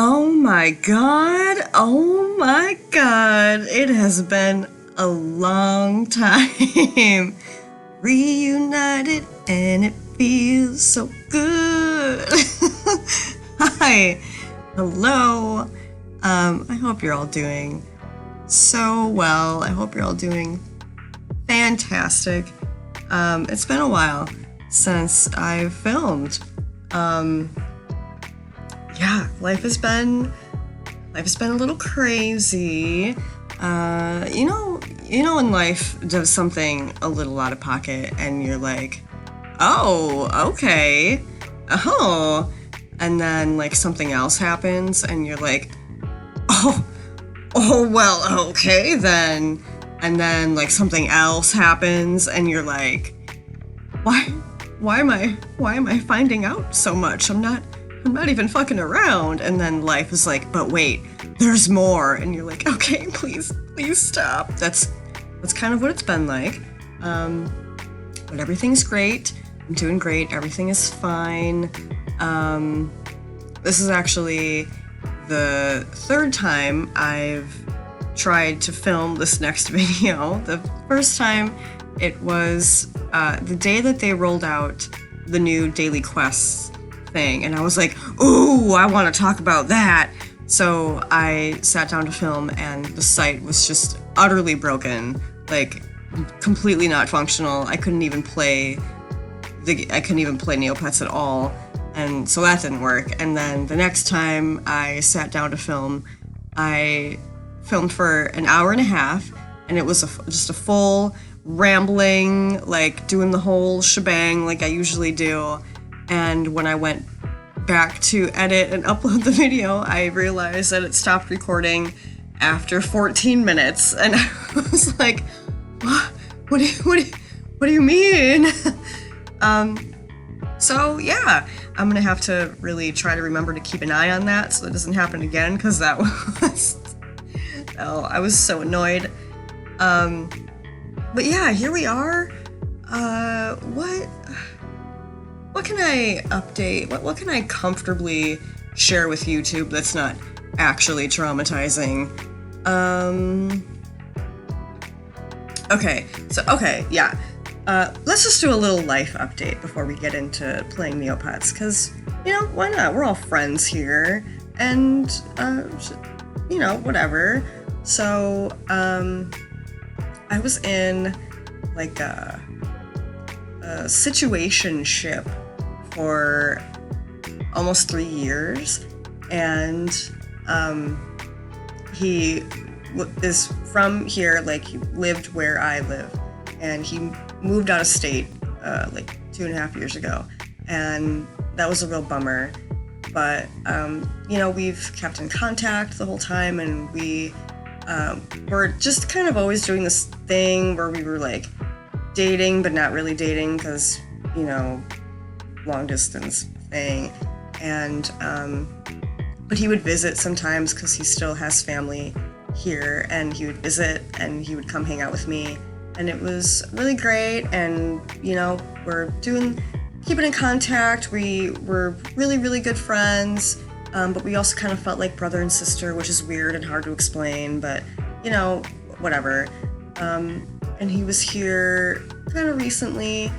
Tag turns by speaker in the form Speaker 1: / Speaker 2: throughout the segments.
Speaker 1: Oh my god, oh my god, it has been a long time. Reunited and it feels so good. Hi, hello. I hope you're all doing so well. I hope you're all doing fantastic. It's been a while since I've filmed. Yeah, life has been a little crazy. You know when life does something a little out of pocket and you're like, oh, okay, oh, and then like something else happens and you're like, oh well, okay then, and then like something else happens and you're like, why am I finding out so much? I'm not even fucking around. And then life is like, but wait, there's more. And you're like, okay, please stop. That's kind of what it's been like. But everything's great. I'm doing great. Everything is fine. This is actually the third time I've tried to film this next video. The first time it was the day that they rolled out the new daily quests thing, and I was like, ooh, I want to talk about that. So I sat down to film, and the site was just utterly broken, like completely not functional. I couldn't even play Neopets at all, and so that didn't work. And then the next time I sat down to film, I filmed for an hour and a half, and it was just a full rambling, like doing the whole shebang like I usually do. And when I went back to edit and upload the video, I realized that it stopped recording after 14 minutes. And I was like, what do you mean? So yeah, I'm gonna have to really try to remember to keep an eye on that so it doesn't happen again, because that was, oh, I was so annoyed. But yeah, here we are. What can I update? What can I comfortably share with YouTube that's not actually traumatizing? Okay, yeah. Let's just do a little life update before we get into playing Neopets, because, why not? We're all friends here, and, whatever. So, I was in, like, a situationship for almost 3 years, and he is from here, like he lived where I live, and he moved out of state like 2.5 years ago, and that was a real bummer. But we've kept in contact the whole time, and we were just kind of always doing this thing where we were like dating but not really dating, because long distance thing. And but he would visit sometimes because he still has family here, and he would visit and he would come hang out with me, and it was really great. And we're keeping in contact. We were really, really good friends, but we also kind of felt like brother and sister, which is weird and hard to explain, but whatever. And he was here kind of recently,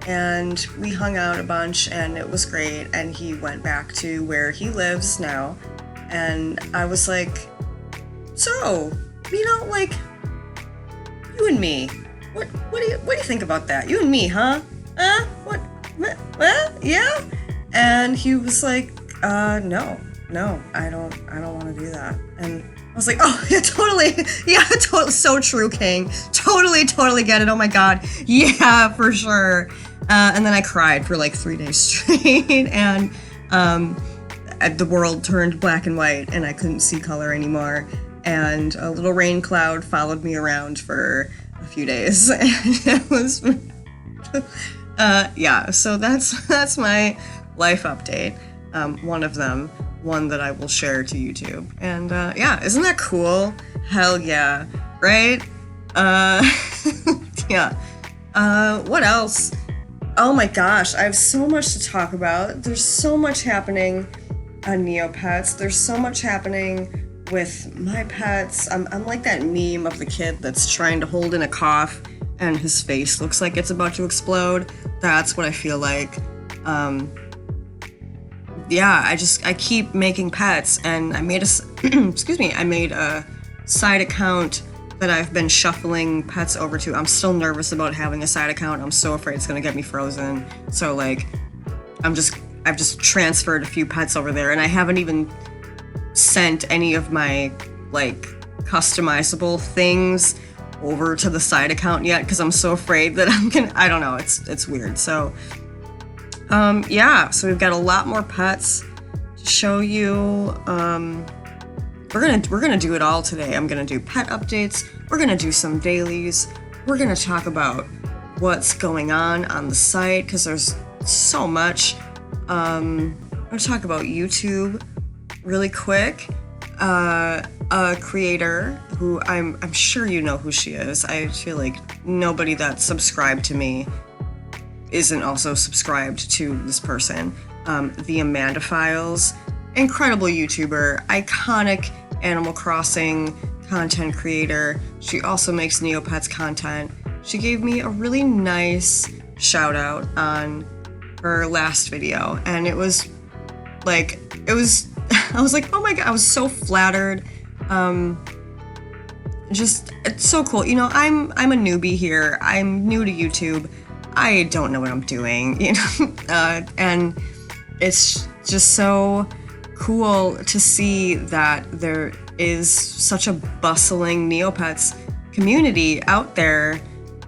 Speaker 1: and we hung out a bunch, and it was great. And he went back to where he lives now, and I was like, so, like, you and me, what do you think about that? You and me, huh? What, yeah? And he was like, no, I don't want to do that. And I was like, oh, yeah, totally, so true, King. Totally get it, oh my god, yeah, for sure. And then I cried for like 3 days straight, and the world turned black and white, and I couldn't see color anymore, and a little rain cloud followed me around for a few days, and it was, yeah, so that's my life update, one that I will share to YouTube. And yeah, isn't that cool? Hell yeah, right? Yeah. What else? Oh my gosh, I have so much to talk about. There's so much happening on Neopets. There's so much happening with my pets. I'm like that meme of the kid that's trying to hold in a cough and his face looks like it's about to explode. That's what I feel like. Yeah, I keep making pets, and I made I made a side account that I've been shuffling pets over to. I'm still nervous about having a side account. I'm so afraid it's gonna get me frozen. So like, I've just transferred a few pets over there, and I haven't even sent any of my like customizable things over to the side account yet because I'm so afraid that I don't know, it's weird. So yeah, so we've got a lot more pets to show you. We're gonna do it all today. I'm gonna do pet updates, we're gonna do some dailies, we're gonna talk about what's going on the site because there's so much. I'm gonna talk about YouTube really quick. A creator who I'm sure you know who she is. I feel like nobody that's subscribed to me isn't also subscribed to this person. The Amanda Files, incredible YouTuber, iconic Animal Crossing content creator. She also makes Neopets content. She gave me a really nice shout out on her last video, and it was I was like, oh my god, I was so flattered. Just, it's so cool. You know, I'm a newbie here. I'm new to YouTube. I don't know what I'm doing, you know, and it's just so cool to see that there is such a bustling Neopets community out there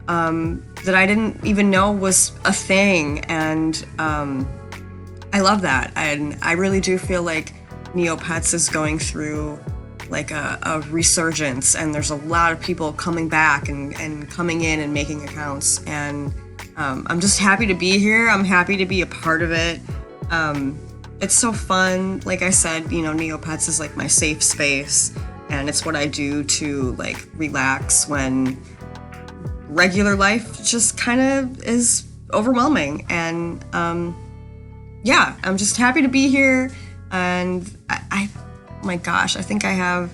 Speaker 1: that I didn't even know was a thing, and I love that, and I really do feel like Neopets is going through like a resurgence, and there's a lot of people coming back and coming in and making accounts, and I'm just happy to be here. I'm happy to be a part of it. It's so fun. Like I said, you know, Neopets is like my safe space, and it's what I do to like relax when regular life just kind of is overwhelming. And yeah, I'm just happy to be here. And I my gosh, I think I have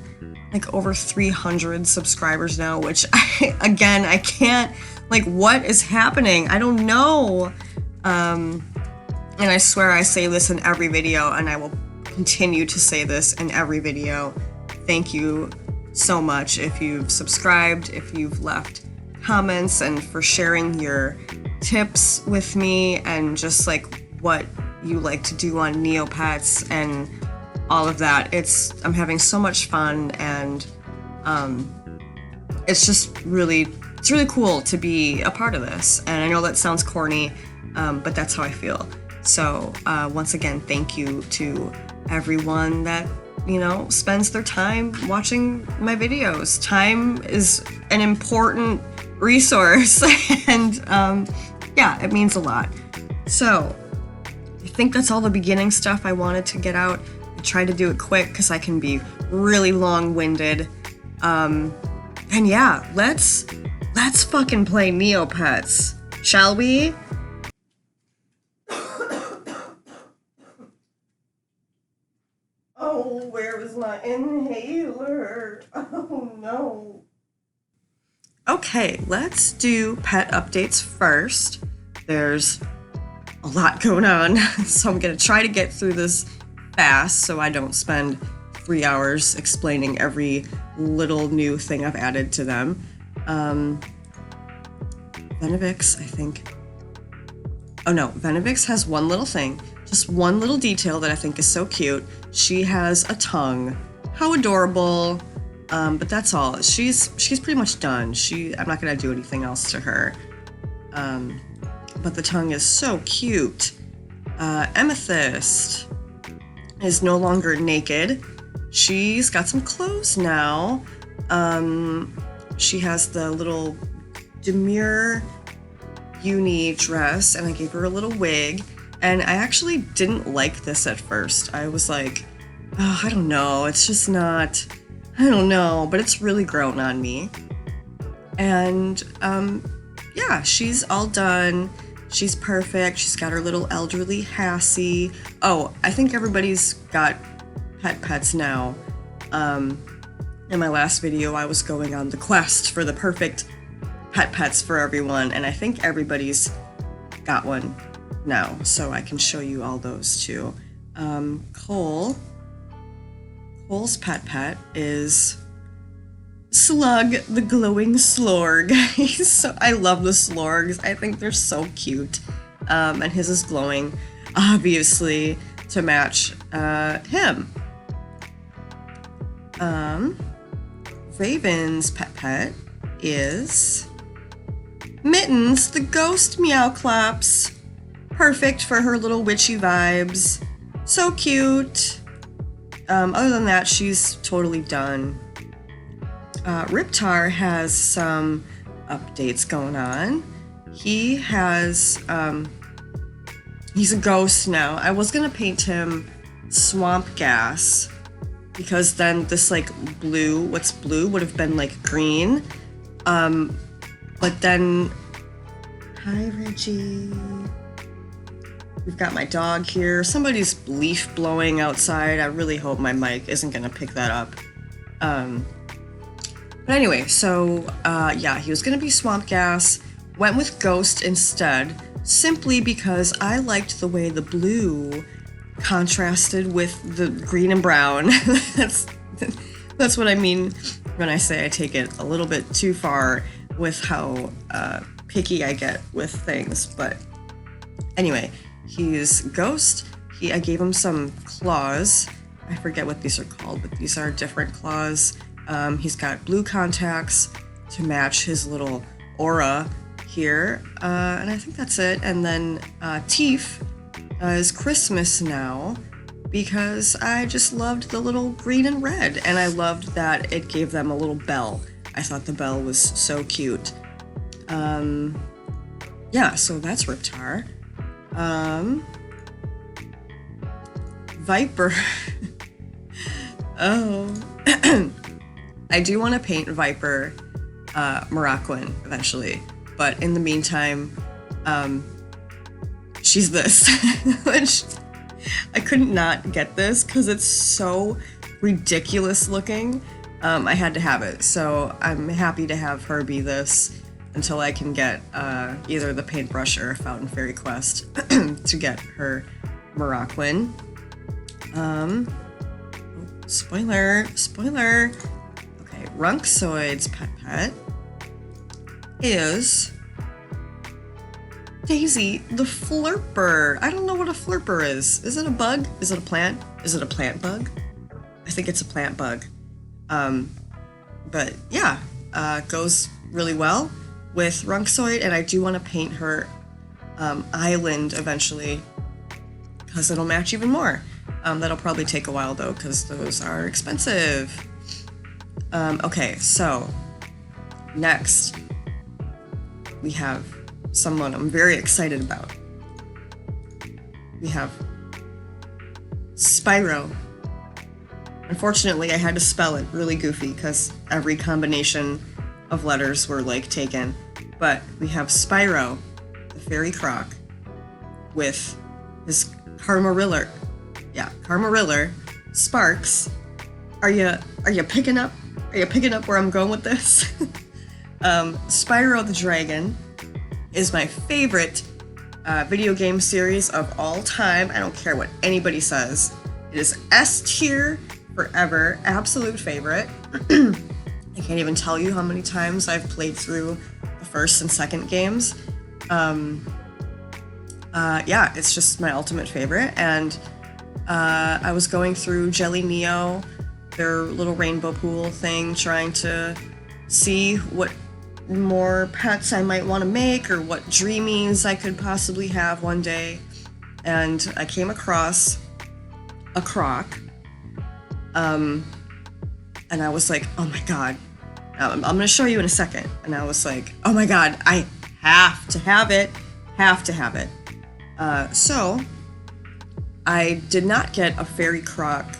Speaker 1: like over 300 subscribers now, which I can't, like, what is happening? I don't know. And I swear I say this in every video, and I will continue to say this in every video. Thank you so much if you've subscribed, if you've left comments, and for sharing your tips with me and just like what you like to do on Neopets and all of that. I'm having so much fun, and it's really cool to be a part of this. And I know that sounds corny, but that's how I feel. So once again, thank you to everyone that, you know, spends their time watching my videos. Time is an important resource, and yeah, it means a lot. So I think that's all the beginning stuff I wanted to get out. I tried to do it quick because I can be really long-winded. And yeah, let's fucking play Neopets, shall we? Oh, where is my inhaler? Oh no. Okay, let's do pet updates first. There's a lot going on, so I'm gonna try to get through this fast so I don't spend 3 hours explaining every little new thing I've added to them. Venivix, I think. Oh no, Venivix has one little thing, just one little detail that I think is so cute. She has a tongue. How adorable. But that's all. She's pretty much done. I'm not gonna do anything else to her. But the tongue is so cute. Amethyst is no longer naked. She's got some clothes now. She has the little demure uni dress, and I gave her a little wig. And I actually didn't like this at first. I was like, oh, I don't know. It's just not, I don't know, but it's really grown on me. And yeah, she's all done. She's perfect. She's got her little elderly Hassie. Oh, I think everybody's got pets now. In my last video, I was going on the quest for the perfect pets for everyone, and I think everybody's got one now, so I can show you all those too. Cole's pet is Slug, the glowing slorg. I love the slorgs. I think they're so cute. And his is glowing, obviously, to match him. Raven's pet is Mittens, the ghost meow claps. Perfect for her little witchy vibes. So cute. Other than that, she's totally done. Riptar has some updates going on. He has, he's a ghost now. I was gonna paint him swamp gas, because then this like blue, what's blue would have been like green. But then, hi Reggie. We've got my dog here. Somebody's leaf blowing outside. I really hope my mic isn't gonna pick that up. But anyway, so yeah, he was gonna be swamp gas. Went with ghost instead, simply because I liked the way the blue contrasted with the green and brown. That's what I mean when I say I take it a little bit too far with how picky I get with things. But anyway, he's ghost. I gave him some claws. I forget what these are called, but these are different claws. He's got blue contacts to match his little aura here, and I think that's it. And then Teef is Christmas now, because I just loved the little green and red, and I loved that it gave them a little bell. I thought the bell was so cute. Yeah, so that's Riptar. Viper. Oh. I do want to paint Viper Moroccan eventually, but in the meantime, she's this, which I couldn't not get this because it's so ridiculous looking. I had to have it, so I'm happy to have her be this until I can get either the paintbrush or Fountain Fairy quest to get her Moroccan. Spoiler. Okay, Runksoid's pet is Daisy, the Flurper. I don't know what a Flurper is. Is it a bug? Is it a plant? Is it a plant bug? I think it's a plant bug. But yeah, goes really well with Runksoid, and I do want to paint her island eventually, because it'll match even more. That'll probably take a while though, because those are expensive. Okay, so next we have someone I'm very excited about. We have Spyro. Unfortunately, I had to spell it really goofy because every combination of letters were like taken. But we have Spyro, the fairy croc, with his Carmariller. Yeah, Carmariller, Sparks. Are you picking up? Are you picking up where I'm going with this? Spyro the Dragon is my favorite video game series of all time. I don't care what anybody says. It is S tier forever, absolute favorite. I can't even tell you how many times I've played through the first and second games. Yeah, it's just my ultimate favorite. And I was going through Jelly Neo, their little rainbow pool thing, trying to see what more pets I might want to make or what dreamies I could possibly have one day. And I came across a croc. And I was like, oh my god, I'm going to show you in a second. And I was like, oh my god, I have to have it. So I did not get a fairy croc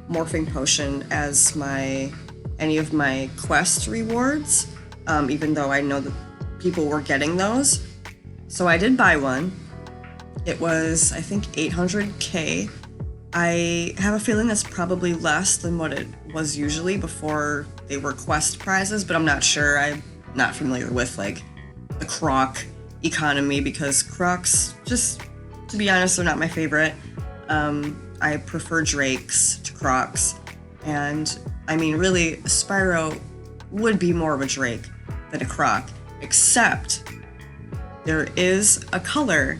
Speaker 1: morphing potion as any of my quest rewards, even though I know that people were getting those. So I did buy one. It was, I think, 800K. I have a feeling that's probably less than what it was usually before they were quest prizes, but I'm not sure. I'm not familiar with like the croc economy because crocs, just to be honest, they're not my favorite. I prefer drakes to crocs, and I mean, really, Spyro would be more of a drake than a croc, except there is a color.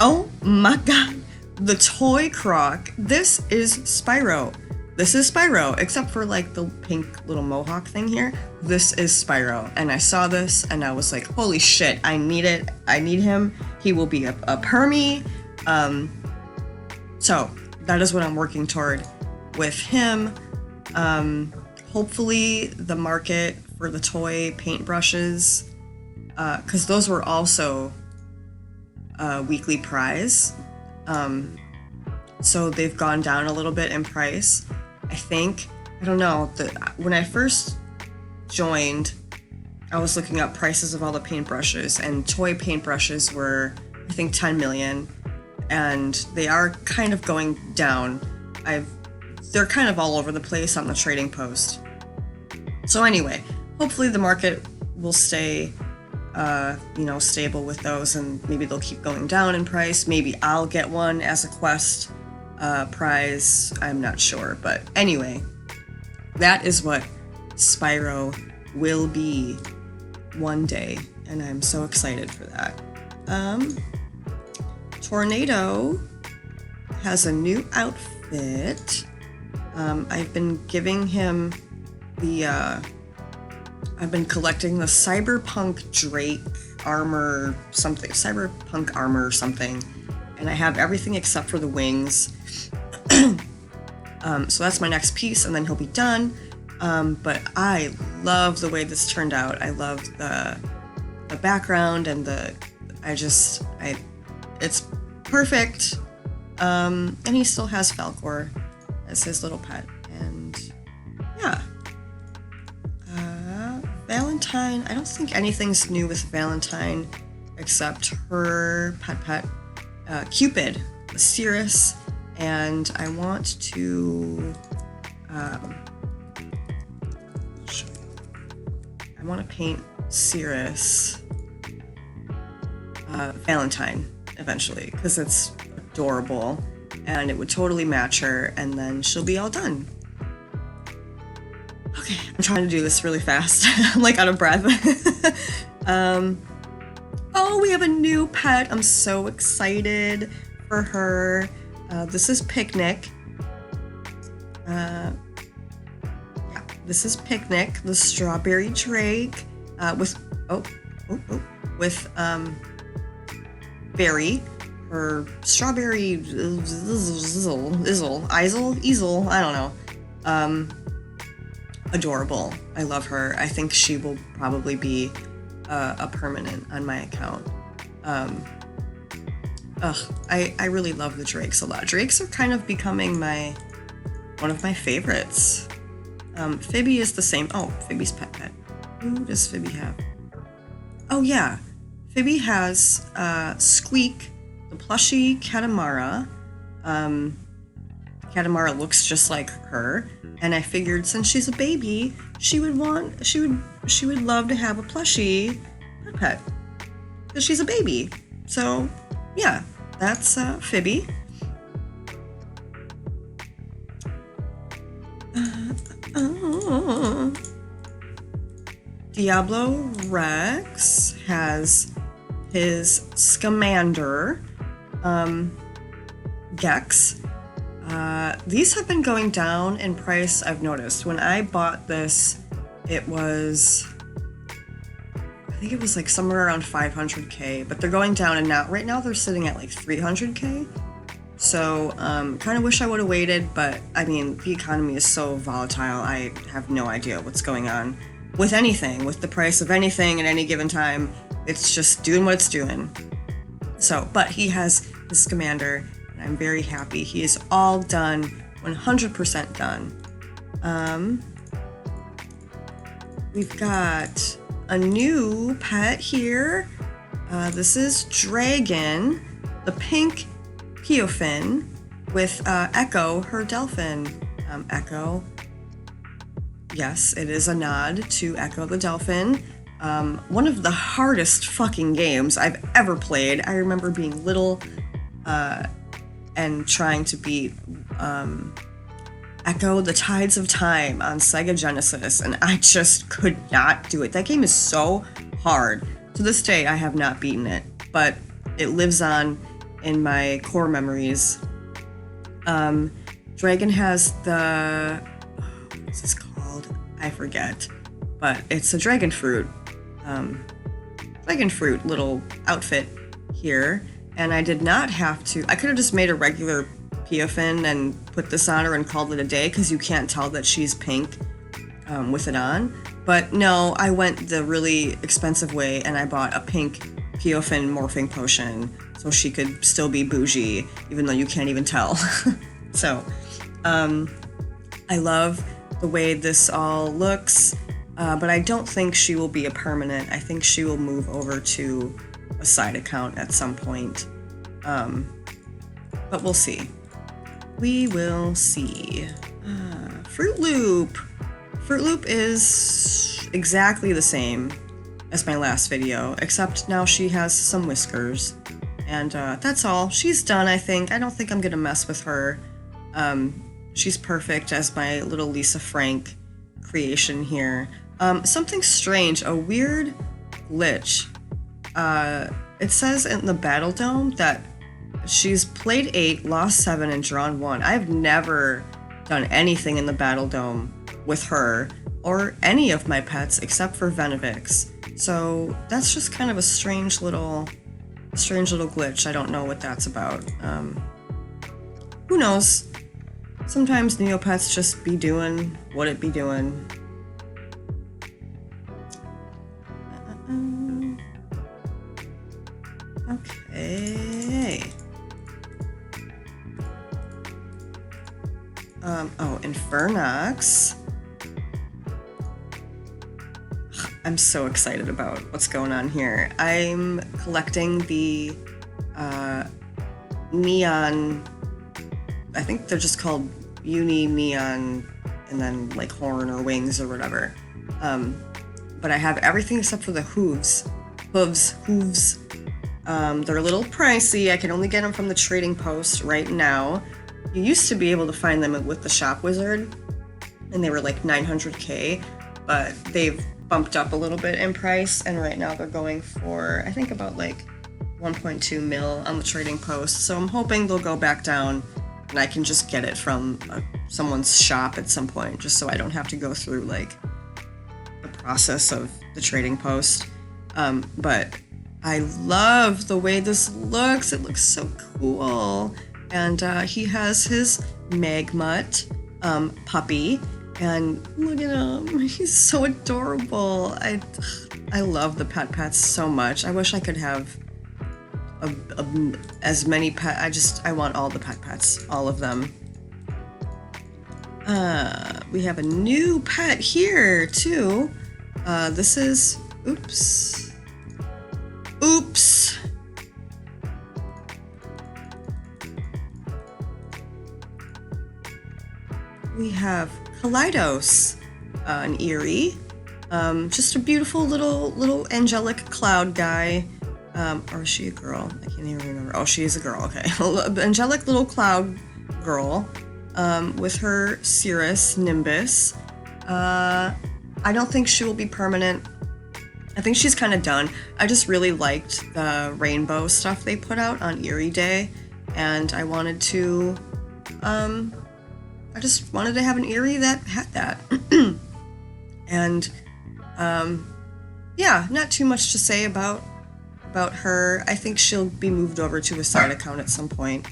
Speaker 1: Oh my god, the toy croc. This is Spyro. This is Spyro, except for like the pink little mohawk thing here. This is Spyro, and I saw this and I was like, holy shit, I need it. I need him. He will be a permie. So that is what I'm working toward with him. Hopefully the market for the toy paintbrushes, because those were also weekly prize. So they've gone down a little bit in price. I think, I don't know, when I first joined, I was looking up prices of all the paintbrushes, and toy paintbrushes were, I think, 10 million, and they are kind of going down. They're kind of all over the place on the trading post. So anyway, hopefully the market will stay stable with those, and maybe they'll keep going down in price. Maybe I'll get one as a quest prize. I'm not sure, but anyway, that is what Spyro will be one day, and I'm so excited for that. Tornado has a new outfit. I've been giving him I've been collecting the Cyberpunk Drake armor something, Cyberpunk armor or something, and I have everything except for the wings. So that's my next piece, and then he'll be done. But I love the way this turned out. I love the background and it's perfect. And he still has Falcor as his little pet, and yeah. Valentine, I don't think anything's new with Valentine except her pet, Cupid, Cirrus, and I want to paint Cirrus Valentine eventually, because it's adorable and it would totally match her, and then she'll be all done. Okay, I'm trying to do this really fast. I'm like out of breath. Oh, we have a new pet. I'm so excited for her. This is Picnic. This is Picnic, the strawberry drake, with Berry, her strawberry easel, I don't know. Adorable. I love her. I think she will probably be a permanent on my account. I really love the drakes a lot. Drakes are kind of becoming one of my favorites. Phoebe is the same. Oh, Phoebe's pet. Who does Phoebe have? Oh yeah, Phoebe has Squeak, the plushie Katamara. Katamara looks just like her, and I figured since she's a baby, she would love to have a plushie pet because she's a baby. So yeah, that's Phoebe. Diablo Rex has his Scamander, Gex. These have been going down in price, I've noticed. When I bought this, I think it was like somewhere around 500K, but they're going down, and right now they're sitting at like 300K. So, kind of wish I would have waited, but I mean, the economy is so volatile, I have no idea what's going on with anything, with the price of anything at any given time. It's just doing what it's doing. So, but he has his Scamander, and I'm very happy. He is all done, 100% done. We've got a new pet here. This is Dragon, the pink Peofin with Echo, her dolphin. Echo. Yes, it is a nod to Echo the dolphin. One of the hardest fucking games I've ever played. I remember being little and trying to beat Echo the Tides of Time on Sega Genesis, and I just could not do it. That game is so hard. To this day, I have not beaten it, but it lives on in my core memories. Dragon has the... what's this called? I forget. But it's a dragon fruit. Dragon fruit little outfit here. And I did not have to... I could have just made a regular Peofin and put this on her and called it a day, because you can't tell that she's pink with it on. But no, I went the really expensive way and I bought a pink Peofin morphing potion so she could still be bougie, even though you can't even tell. So, I love the way this all looks, but I don't think she will be a permanent. I think she will move over to a side account at some point. But we'll see. We will see. Fruit Loop. Fruit Loop is exactly the same as my last video, except now she has some whiskers. And that's all. She's done, I think. I don't think I'm gonna mess with her. She's perfect as my little Lisa Frank creation here. Something strange, a weird glitch. It says in the battledome that she's played 8, lost 7, and drawn 1. I've never done anything in the battledome with her or any of my pets except for Venivix. So that's just kind of a strange little glitch. I don't know what that's about. Who knows? Sometimes neopets just be doing what it be doing. Okay. Oh, Infernox. I'm so excited about what's going on here. I'm collecting the neon, I think they're just called uni neon and then like horn or wings or whatever. But I have everything except for the hooves. Hooves. They're a little pricey. I can only get them from the trading post right now. You used to be able to find them with the shop wizard, and they were like 900k, but they've bumped up a little bit in price, and right now they're going for, I think, about like 1.2 mil on the trading post. So I'm hoping they'll go back down and I can just get it from someone's shop at some point, just so I don't have to go through like the process of the trading post. But I love the way this looks. It looks so cool. And he has his Magmut puppy. And look at him. He's so adorable. I love the pets so much. I wish I could have as many pets. I want all the pets. All of them. We have a new pet here, too. This is... Oops. We have Kaleidos, an Eerie, just a beautiful little angelic cloud guy, or is she a girl? I can't even remember. Oh, she is a girl, okay. Angelic little cloud girl, with her Cirrus Nimbus. I don't think she will be permanent. I think she's kind of done. I just really liked the rainbow stuff they put out on Eerie Day, and I wanted to, I just wanted to have an Eerie that had that. And, yeah, not too much to say about her. I think she'll be moved over to a side account at some point.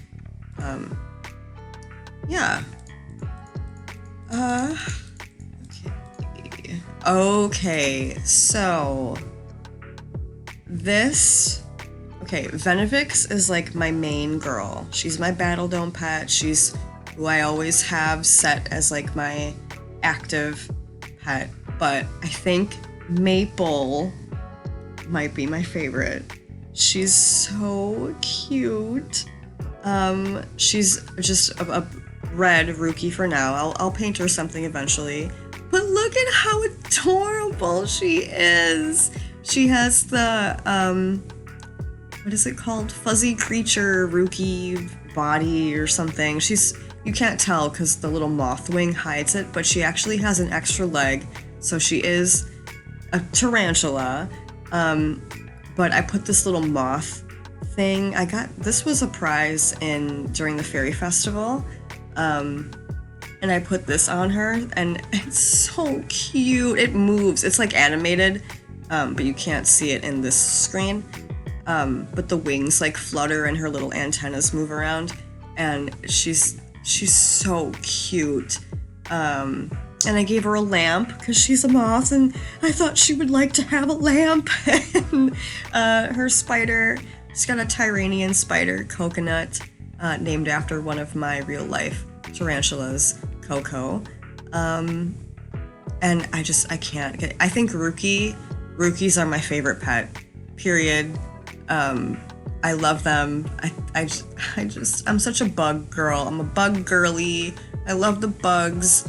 Speaker 1: Yeah. Okay, so this... Okay, Venivix is like my main girl. She's my battledome pet. She's who I always have set as like my active pet. but I think Maple might be my favorite. She's so cute. She's just a red rookie for now. I'll paint her something eventually. But look at how adorable she is. She has the, what is it called? Fuzzy creature rookie body or something. You can't tell because the little moth wing hides it, but she actually has an extra leg. So she is a tarantula. But I put this little moth thing. This was a prize during the fairy festival. And I put this on her, and it's so cute. It moves. It's like animated, but you can't see it in this screen. But the wings like flutter and her little antennas move around, and she's so cute. And I gave her a lamp because she's a moth, and I thought she would like to have a lamp. And her spider, she's got a Tyranian spider, Coconut, named after one of my real life tarantulas, Coco. And I can't get, I think rookies are my favorite pet, period. I love them. I'm such a bug girl. I'm a bug girly. I love the bugs.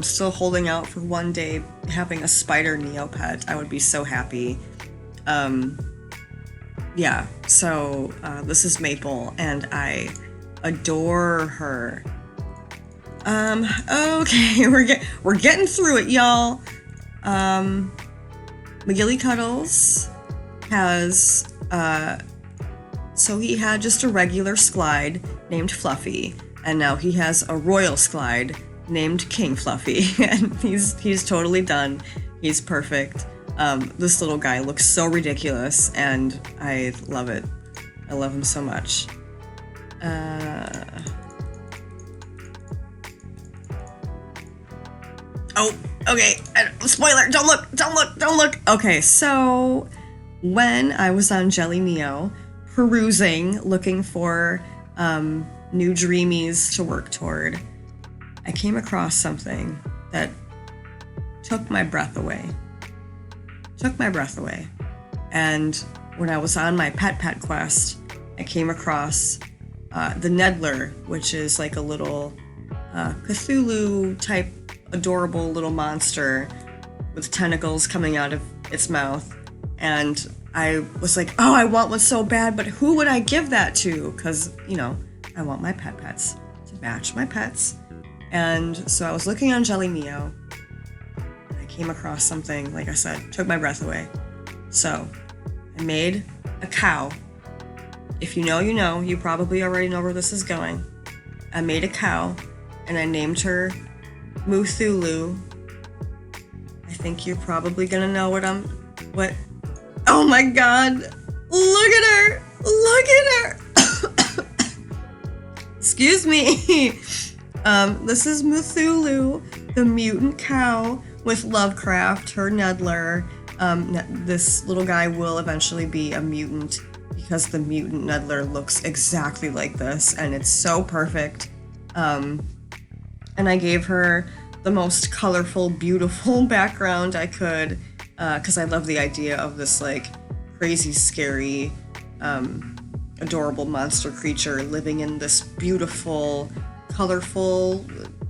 Speaker 1: Still holding out for one day having a spider neopet. I would be so happy. Yeah, so this is Maple, and I adore her. Okay, we're getting through it, y'all. McGilly Cuddles has, so he had just a regular Sklide named Fluffy, and now he has a royal Sklide named King Fluffy, and he's totally done. He's perfect. This little guy looks so ridiculous, and I love it. I love him so much. Oh, okay. Spoiler! Don't look! Okay, so when I was on Jelly Neo, perusing, looking for new dreamies to work toward, I came across something that took my breath away. And when I was on my pet quest, I came across the Nedler, which is like a little Cthulhu type adorable little monster with tentacles coming out of its mouth. And I was like, oh, I want one so bad, but who would I give that to? Because, I want my pets to match my pets. And so I was looking on Jelly Neo. I came across something, like I said, took my breath away. So I made a cow. If you know, you know. You probably already know where this is going. I made a cow, and I named her Muthulu. I think you're probably gonna know what. Oh my god! Look at her! Excuse me. This is Muthulu, the mutant cow with Lovecraft, her Nedler. This little guy will eventually be a mutant because the mutant Nedler looks exactly like this, and it's so perfect. And I gave her the most colorful, beautiful background I could, because I love the idea of this like crazy, scary, adorable monster creature living in this beautiful, colorful,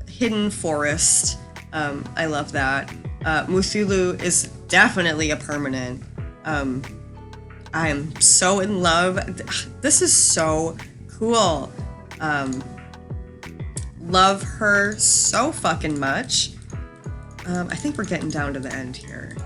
Speaker 1: hidden forest. I love that. Muthulu is definitely a permanent. I am so in love. This is so cool. Love her so fucking much. I think we're getting down to the end here.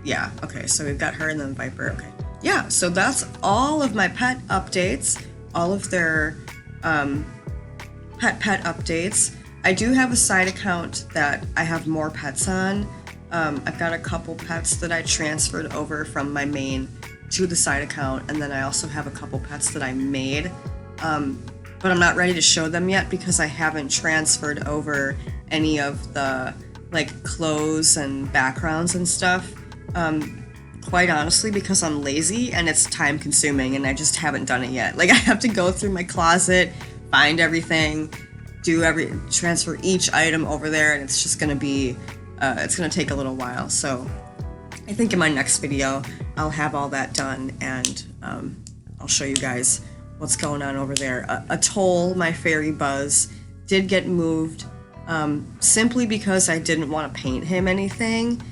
Speaker 1: Yeah, okay, so we've got her and then Viper. Okay. Yeah, so that's all of my pet updates. All of their pet updates. I do have a side account that I have more pets on. I've got a couple pets that I transferred over from my main to the side account, and then I also have a couple pets that I made. But I'm not ready to show them yet because I haven't transferred over any of the like clothes and backgrounds and stuff. Quite honestly, because I'm lazy and it's time consuming and I just haven't done it yet. Like I have to go through my closet, find everything, transfer each item over there, and it's just gonna be it's gonna take a little while. So I think in my next video, I'll have all that done, and I'll show you guys what's going on over there. Atoll, my fairy buzz, did get moved simply because I didn't want to paint him anything.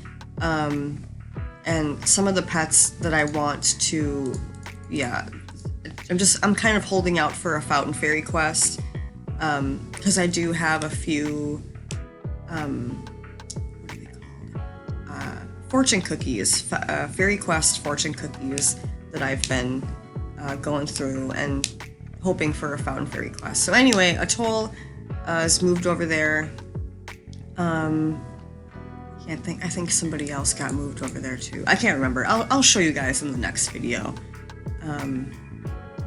Speaker 1: And some of the pets that I want to, yeah, I'm kind of holding out for a Fountain Fairy quest, because I do have a few, what are they called? Fortune cookies, Fairy Quest fortune cookies that I've been going through and hoping for a Fountain Fairy quest. So anyway, Atoll is moved over there. Can't think. I think somebody else got moved over there too. I can't remember. I'll show you guys in the next video.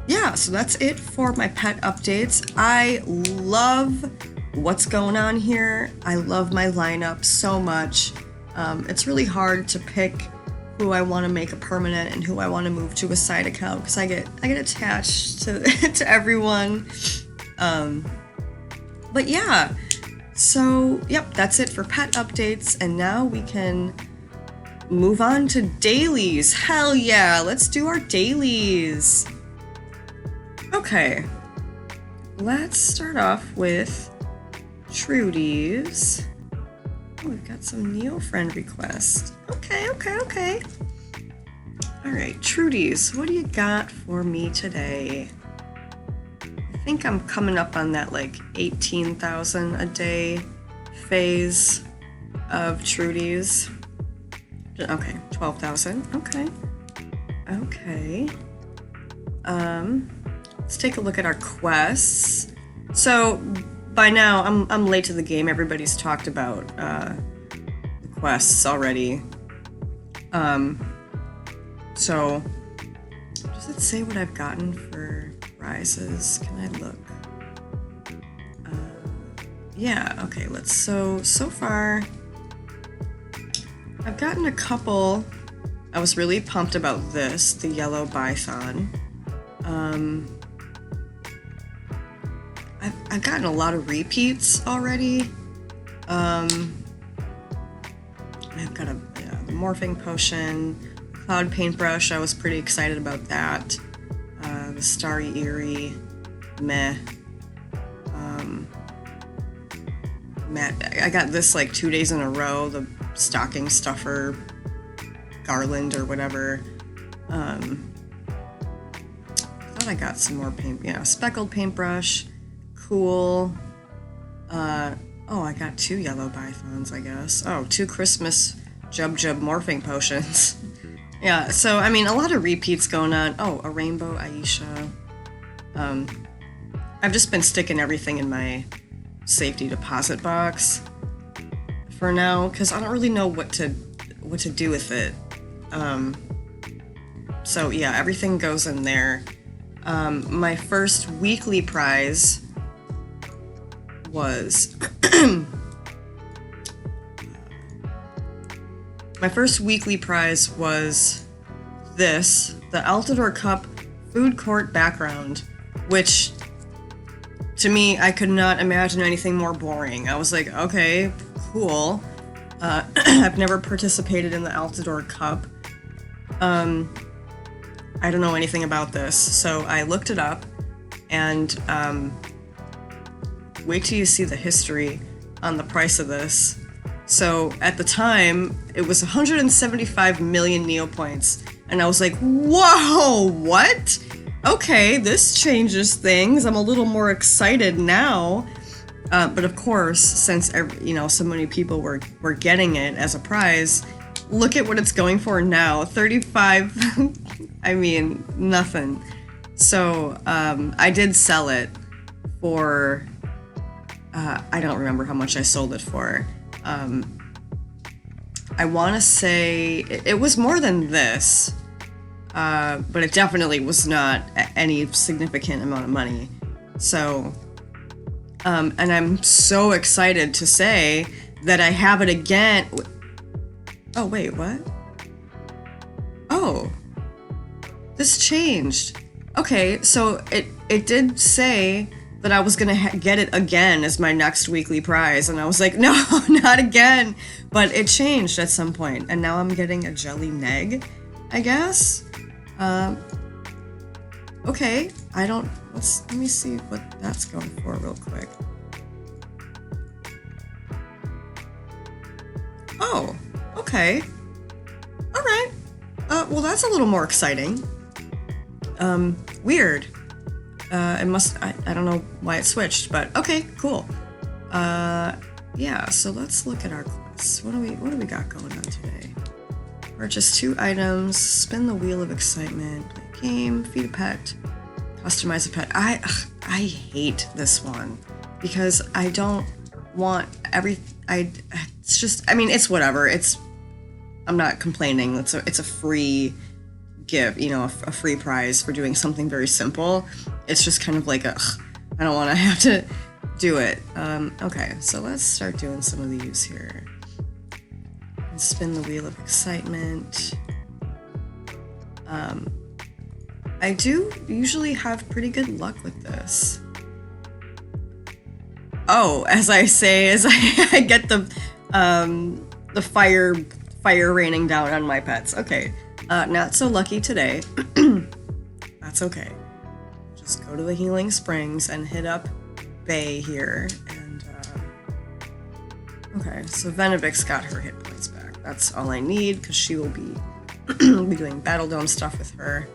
Speaker 1: Yeah, so that's it for my pet updates. I love what's going on here. I love my lineup so much. It's really hard to pick who I want to make a permanent and who I want to move to a side account, because I get attached to to everyone. But yeah. So, yep, that's it for pet updates, and now we can move on to dailies. Hell yeah, let's do our dailies. Okay, let's start off with Trudy's. Oh, we've got some Neo friend requests. Okay. All right, Trudy's, what do you got for me today? I think I'm coming up on that like 18,000 a day phase of Trudy's. Okay, 12,000. Okay. Let's take a look at our quests. So by now, I'm late to the game. Everybody's talked about the quests already. So does it say what I've gotten for prizes? Can I look? Yeah, okay, let's, so far, I've gotten a couple. I was really pumped about this, the yellow Python. I've gotten a lot of repeats already. I've got the morphing potion, cloud paintbrush, I was pretty excited about that. The Starry Eerie, meh. I got this like 2 days in a row, the stocking stuffer garland or whatever. I thought I got some more paint, speckled paintbrush, cool. Oh, I got 2 yellow pythons, I guess. Oh, 2 Christmas Jub morphing potions. Yeah, so, I mean, a lot of repeats going on. Oh, a rainbow Aisha. I've just been sticking everything in my safety deposit box for now, because I don't really know what to do with it. So, yeah, everything goes in there. My first weekly prize was... My first weekly prize was this, the Altador Cup Food Court background, which, to me, I could not imagine anything more boring. I was like, okay, cool. I've never participated in the Altador Cup. I don't know anything about this, so I looked it up, and wait till you see the history on the price of this. So at the time, it was 175 million Neopoints, and I was like, whoa, what? Okay, this changes things. I'm a little more excited now. But of course, since so many people were getting it as a prize, look at what it's going for now. 35, I mean, nothing. So I did sell it for, I don't remember how much I sold it for. I want to say it was more than this, but it definitely was not any significant amount of money. So, and I'm so excited to say that I have it again. Oh, wait, what? Oh, this changed. Okay, so it did say that I was gonna get it again as my next weekly prize, and I was like, no, not again. But it changed at some point, and now I'm getting a jelly neg, I guess. Okay, I don't. Let me see what that's going for real quick. Oh, okay. All right. Well, that's a little more exciting. Weird. It must, I don't know why it switched, but okay, cool. Yeah, so let's look at our quests. What do we got going on today? Purchase 2 items, spin the wheel of excitement, play a game, feed a pet, customize a pet. I hate this one because I don't want it's just, I mean, it's whatever. I'm not complaining. It's a free give, a free prize for doing something very simple. It's just kind of like I don't want to have to do it. Okay, so let's start doing some of these here. Spin the wheel of excitement. I do usually have pretty good luck with this. Oh, as I say, as I get the fire raining down on my pets. Okay. Not so lucky today. That's okay. Just go to the Healing Springs and hit up Bay here. And, okay, so Venevix got her hit points back. That's all I need, because she will be, be doing battledome stuff with her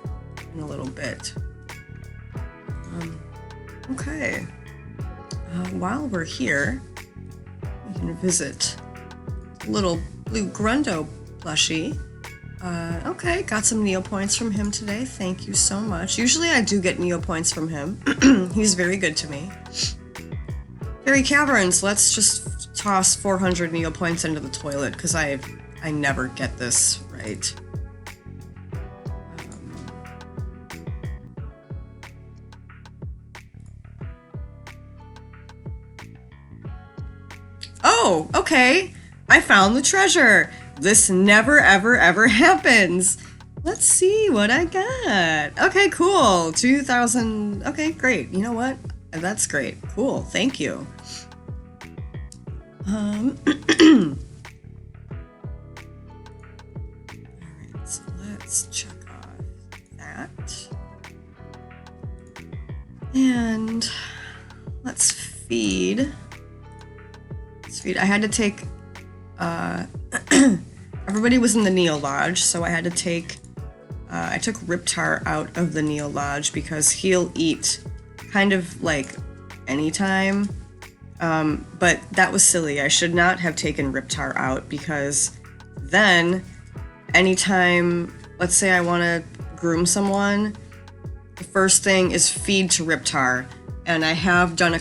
Speaker 1: in a little bit. Okay. While we're here, we can visit little blue Grundo plushie. Okay, got some Neo points from him today. Thank you so much. Usually I do get Neo points from him. He's very good to me. Fairy Caverns, let's just toss 400 Neo points into the toilet, because I never get this right. Oh, okay. I found the treasure. This never, ever, ever happens. Let's see what I got. Okay, cool. 2,000. Okay, great. You know what? That's great. Cool. Thank you. All right, so let's check off that. And let's feed. I had to take, everybody was in the Neo Lodge, so I had to take, I took Riptar out of the Neo Lodge because he'll eat kind of like anytime, but that was silly. I should not have taken Riptar out, because then anytime, let's say I want to groom someone, the first thing is feed to Riptar. And I have done I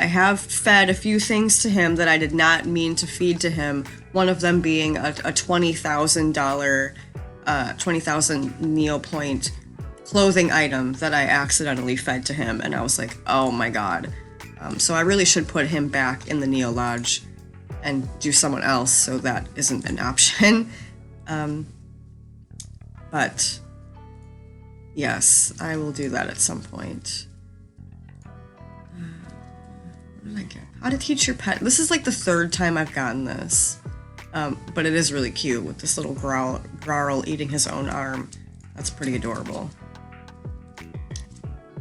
Speaker 1: have fed a few things to him that I did not mean to feed to him. One of them being a $20,000 Neo point clothing item that I accidentally fed to him. And I was like, oh my God. So I really should put him back in the Neo Lodge and do someone else, so that isn't an option. But yes, I will do that at some point. What did I get? How to teach your pet. This is like the 3rd time I've gotten this. But it is really cute with this little Growl eating his own arm. That's pretty adorable.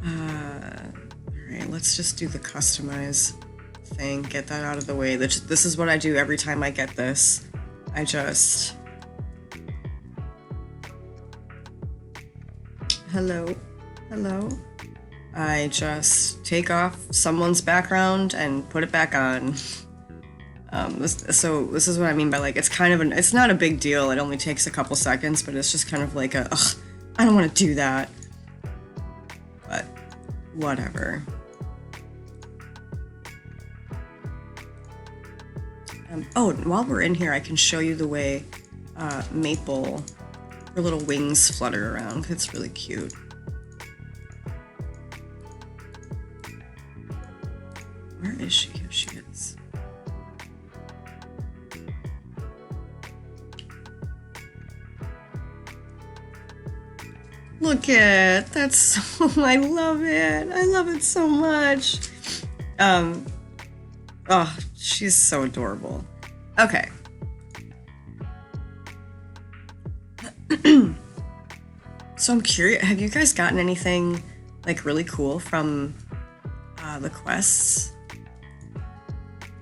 Speaker 1: Alright, let's just do the customize thing. Get that out of the way. This is what I do every time I get this. I just... Hello? I just take off someone's background and put it back on. This is what I mean by, like, it's kind of it's not a big deal. It only takes a couple seconds, but it's just kind of like I don't want to do that. But whatever. Oh, and while we're in here, I can show you the way Maple, her little wings flutter around. It's really cute. Where is she? Here she is. Look at that's so, I love it. I love it so much. Oh, she's so adorable. Okay. So I'm curious, have you guys gotten anything like really cool from the quests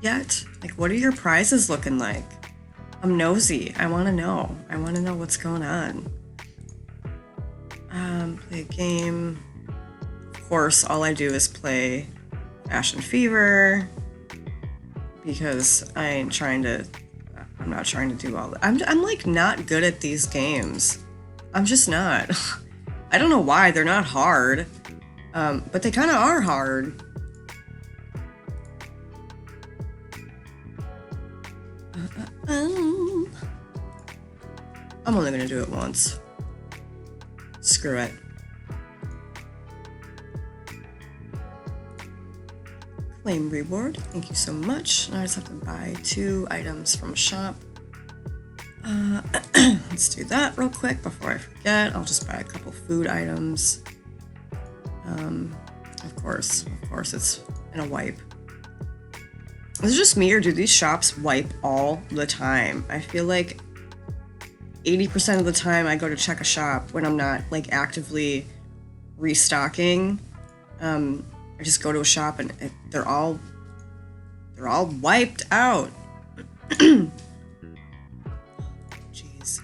Speaker 1: yet? Like, what are your prizes looking like? I'm nosy. I want to know. I want to know what's going on. Play a game. Of course, all I do is play Fashion Fever because I'm not trying to do all that. I'm like not good at these games. I'm just not. I don't know why. They're not hard. But they kind of are hard. I'm only going to do it once. Screw it. Claim reward. Thank you so much. Now I just have to buy 2 items from a shop. Let's do that real quick before I forget. I'll just buy a couple food items. Of course, it's in a wipe. Is it just me, or do these shops wipe all the time? I feel like 80% of the time I go to check a shop when I'm not like actively restocking. I just go to a shop and they're all wiped out. Jeez.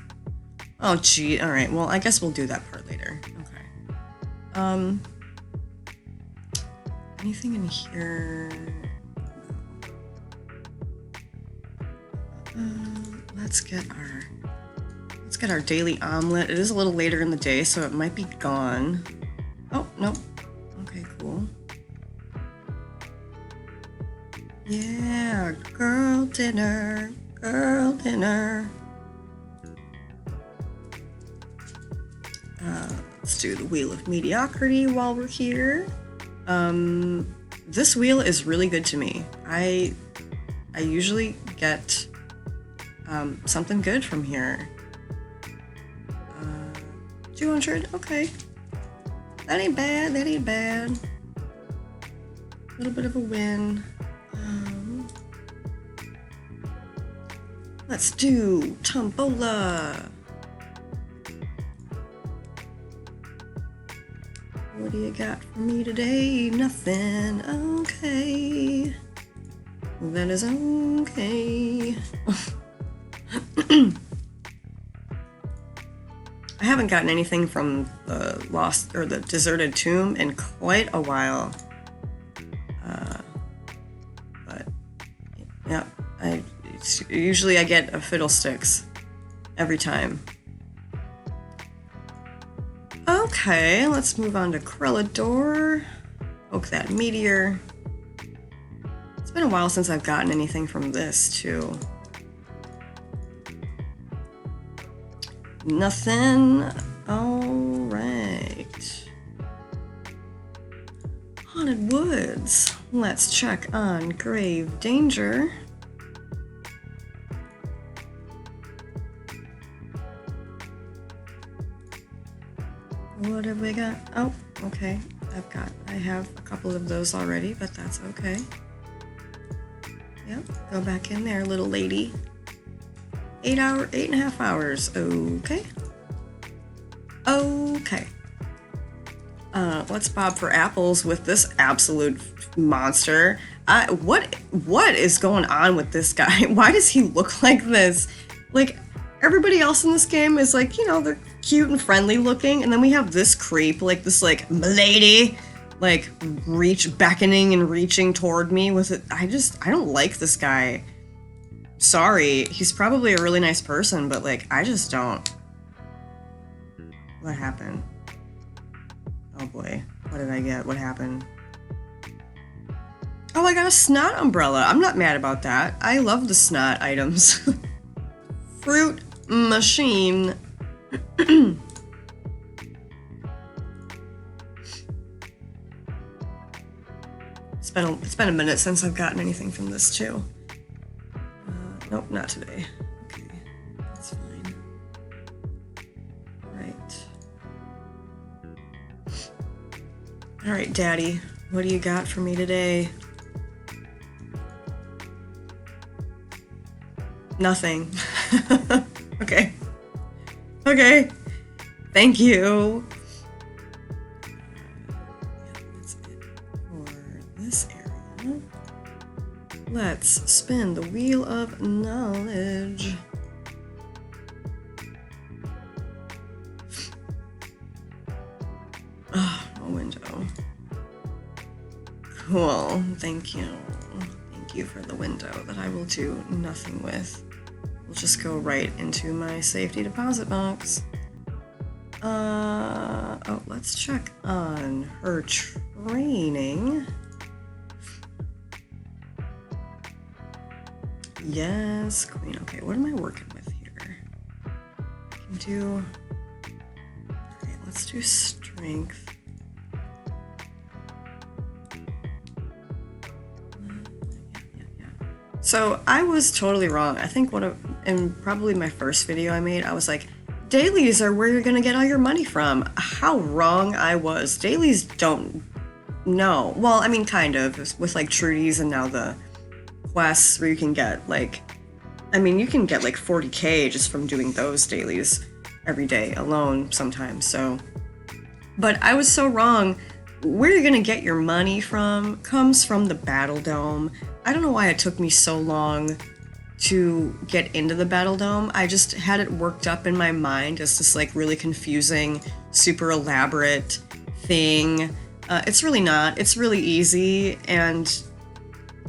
Speaker 1: Oh gee. All right. Well, I guess we'll do that part later. Okay. Anything in here? Let's get our daily omelette. It is a little later in the day, so it might be gone. Oh, nope. Okay, cool. Yeah, girl dinner. Let's do the Wheel of Mediocrity while we're here. This wheel is really good to me. I usually get something good from here. 200, okay. That ain't bad. A little bit of a win. Let's do Tombola. What do you got for me today? Nothing. Okay. That is okay. I haven't gotten anything from the Lost or the Deserted Tomb in quite a while. But yeah, usually I get a fiddlesticks every time. Okay, let's move on to Corellador. Poke that meteor. It's been a while since I've gotten anything from this too. Nothing. All right. Haunted Woods. Let's check on Grave Danger. What have we got? Oh, okay. I have a couple of those already, but that's okay. Yep, go back in there, little lady. 8.5 hours. Okay. Let's bob for apples with this absolute monster. What is going on with this guy? Why does he look like this? Like, everybody else in this game is like, you know, they're cute and friendly looking, and then we have this creep, like this like lady, like beckoning and reaching toward me with it. I don't like this guy. Sorry, he's probably a really nice person, but like I just don't. What happened? Oh boy, what did I get? What happened? Oh, I got a snot umbrella. I'm not mad about that. I love the snot items. Fruit machine. It's been a minute since I've gotten anything from this too. Nope, not today. Okay, that's fine. All right, Daddy, what do you got for me today? Nothing. Okay. Okay. Thank you. That's it for this area. Let's spin the wheel of knowledge. Oh, a window. Cool. Thank you. Thank you for the window that I will do nothing with. We'll just go right into my safety deposit box. Oh, let's check on her training. Yes, queen. Okay, what am I working with here? I can do... Okay, let's do strength. So I was totally wrong. I think in probably my first video I made, I was like, dailies are where you're gonna get all your money from. How wrong I was. Dailies don't know. Well, I mean, kind of, with like Trudy's and now the quests where you can get like, I mean, you can get like 40k just from doing those dailies every day alone sometimes, so. But I was so wrong. Where you're gonna get your money from comes from the battledome. I don't know why it took me so long to get into the battledome. I just had it worked up in my mind as this like really confusing, super elaborate thing. It's really not. It's really easy, and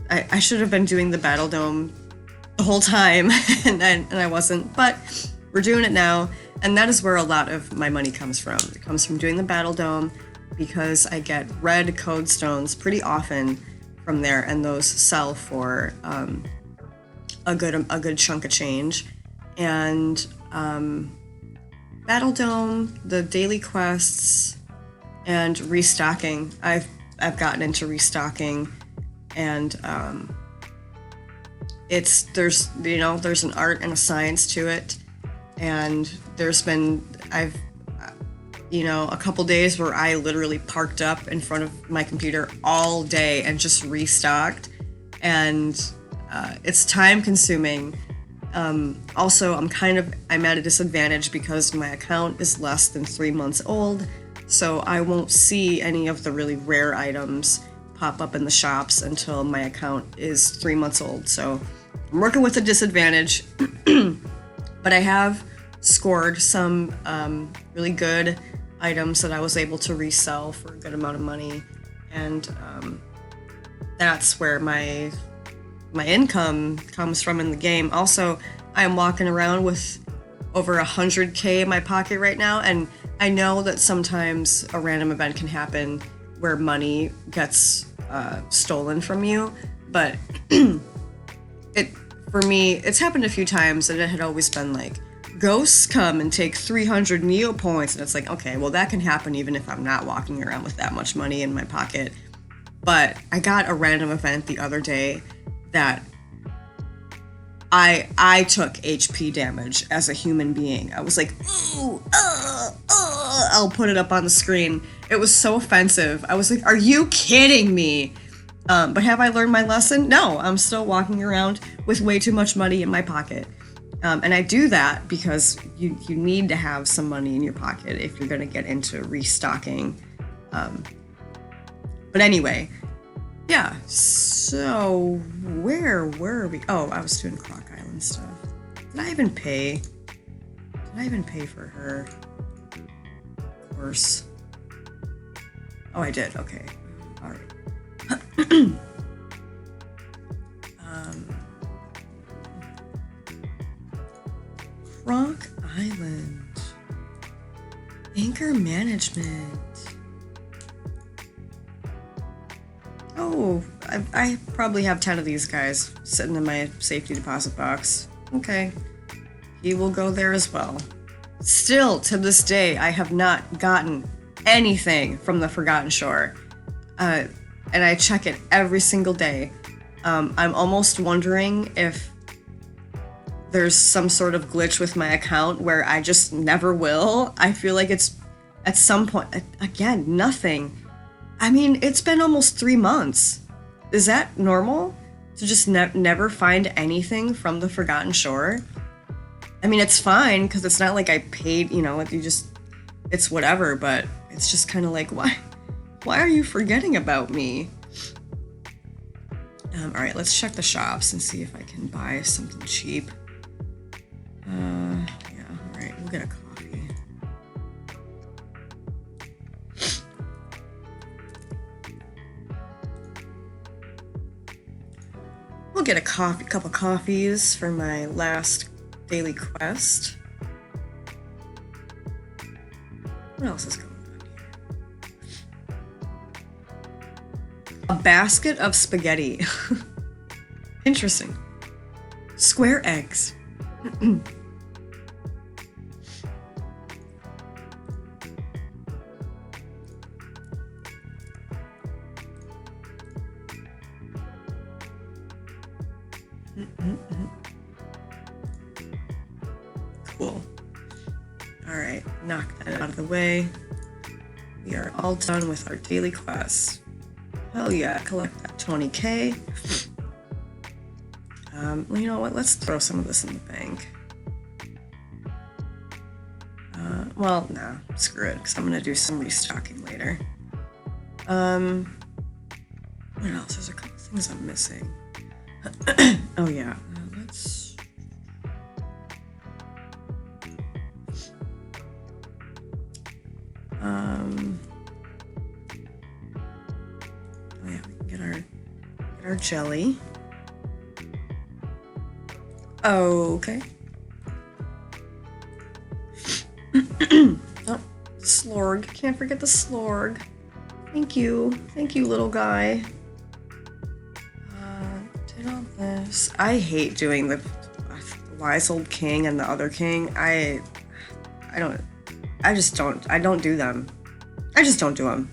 Speaker 1: I should have been doing the battledome the whole time, and I wasn't. But we're doing it now, and that is where a lot of my money comes from. It comes from doing the battledome because I get red code stones pretty often from there, and those sell for a good chunk of change. And battledome, the daily quests, and restocking. I've gotten into restocking, and there's an art and a science to it, and there's been a couple days where I literally parked up in front of my computer all day and just restocked, and it's time consuming. Also, I'm at a disadvantage because my account is less than 3 months old, so I won't see any of the really rare items pop up in the shops until my account is 3 months old. So I'm working with a disadvantage, but I have scored some really good items that I was able to resell for a good amount of money, and that's where my income comes from in the game. Also, I'm walking around with over 100k in my pocket right now, and I know that sometimes a random event can happen where money gets stolen from you, but for me, it's happened a few times, and it had always been like, ghosts come and take 300 neopoints, and it's like, okay, well, that can happen even if I'm not walking around with that much money in my pocket. But I got a random event the other day that I took HP damage as a human being. I was like, ooh, I'll put it up on the screen. It was so offensive. I was like, are you kidding me? But have I learned my lesson? No, I'm still walking around with way too much money in my pocket. And I do that because you need to have some money in your pocket if you're going to get into restocking. But anyway, yeah, so where were we? Oh, I was doing Croc Island stuff. Did I even pay? For her? Of course. Oh, I did. Okay. All right. Croc Island. Anchor management. Oh, I probably have 10 of these guys sitting in my safety deposit box. Okay. He will go there as well. Still, to this day, I have not gotten anything from the Forgotten Shore. And I check it every single day. I'm almost wondering if there's some sort of glitch with my account where I just never will. I feel like it's at some point, again, nothing. I mean, it's been almost 3 months. Is that normal? to just never find anything from the Forgotten Shore. I mean, it's fine because it's not like I paid, you know, it's whatever, but it's just kind of like, why are you forgetting about me? All right, let's check the shops and see if I can buy something cheap. Yeah, all right, we'll get a coffee. We'll get a couple coffees for my last daily quest. What else is going on here? A basket of spaghetti. Interesting. Square eggs. Cool. All right, knock that out of the way. We are all done with our daily quests. Hell yeah, collect that 20K. Well, you know what? Let's throw some of this in the bank. Well, nah, screw it, because I'm gonna do some restocking later. What else? There's a couple things I'm missing. Oh yeah, let's. Oh yeah, we can get our jelly. Okay. Oh, slorg. Can't forget the slorg. Thank you, little guy. Did all this. I hate doing the wise old king and the other king. I don't do them. I just don't do them.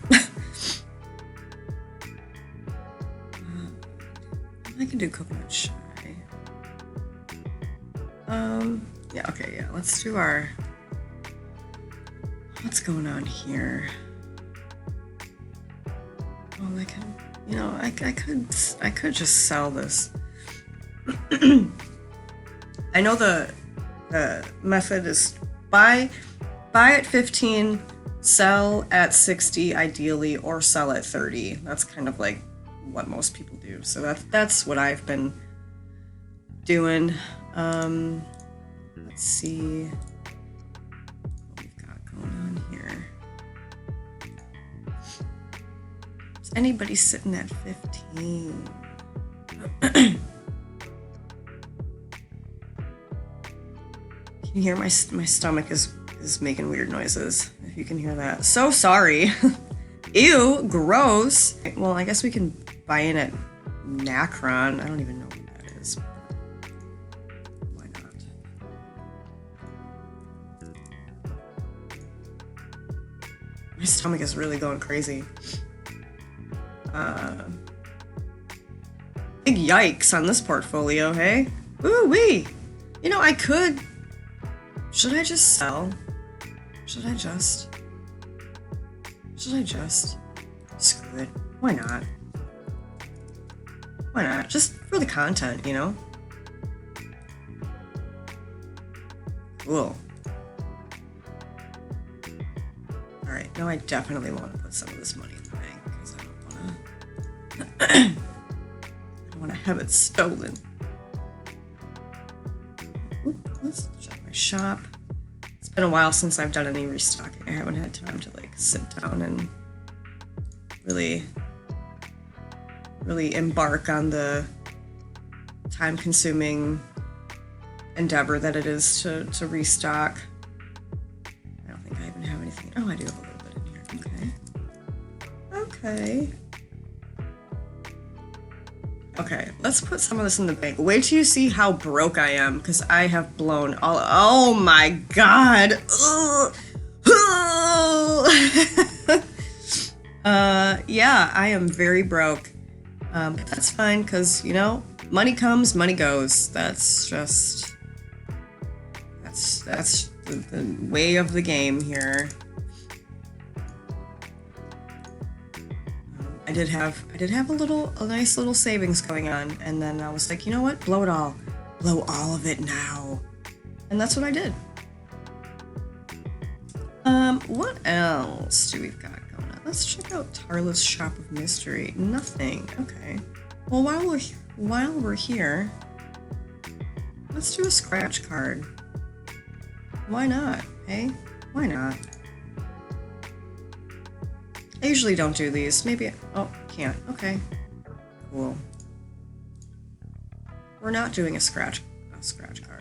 Speaker 1: I can do coconut shy. Yeah, okay, yeah, let's do our... What's going on here? Well, I can, you know, I could just sell this. I know the method is buy at 15, sell at 60 ideally, or sell at 30. That's kind of like what most people do. So that's what I've been doing. Let's see what we've got going on here. Is anybody sitting at 15? Can you hear my stomach is making weird noises, if you can hear that. So sorry. Ew, gross. Well, I guess we can buy in at Nacron. I don't even know what that is. Why not? My stomach is really going crazy. Big yikes on this portfolio, hey? Ooh-wee. You know, I could... Should I just sell? Should I just? Screw it. Why not? Why not? Just for the content, you know? Cool. Alright, now I definitely want to put some of this money in the bank, because I don't want to have it stolen. Let's check my shop. It's been a while since I've done any restocking. I haven't had time to like sit down and really embark on the time-consuming endeavor that it is to restock. I don't think I even have anything. Oh, I do have a little bit in here. Okay. Okay, let's put some of this in the bank. Wait till you see how broke I am, because I have blown all... Oh my god! Yeah, I am very broke. But that's fine, because, you know, money comes, money goes. That's just... That's the way of the game here. I did have a nice little savings going on, and then I was like, you know what? Blow all of it now. And that's what I did. What else do we've got going on? Let's check out Tarla's Shop of Mystery. Nothing. Okay. Well, while we're here, let's do a scratch card. Why not? Hey, why not? I usually don't do these. Maybe. Oh, can't. Okay. Cool. We're not doing a scratch card.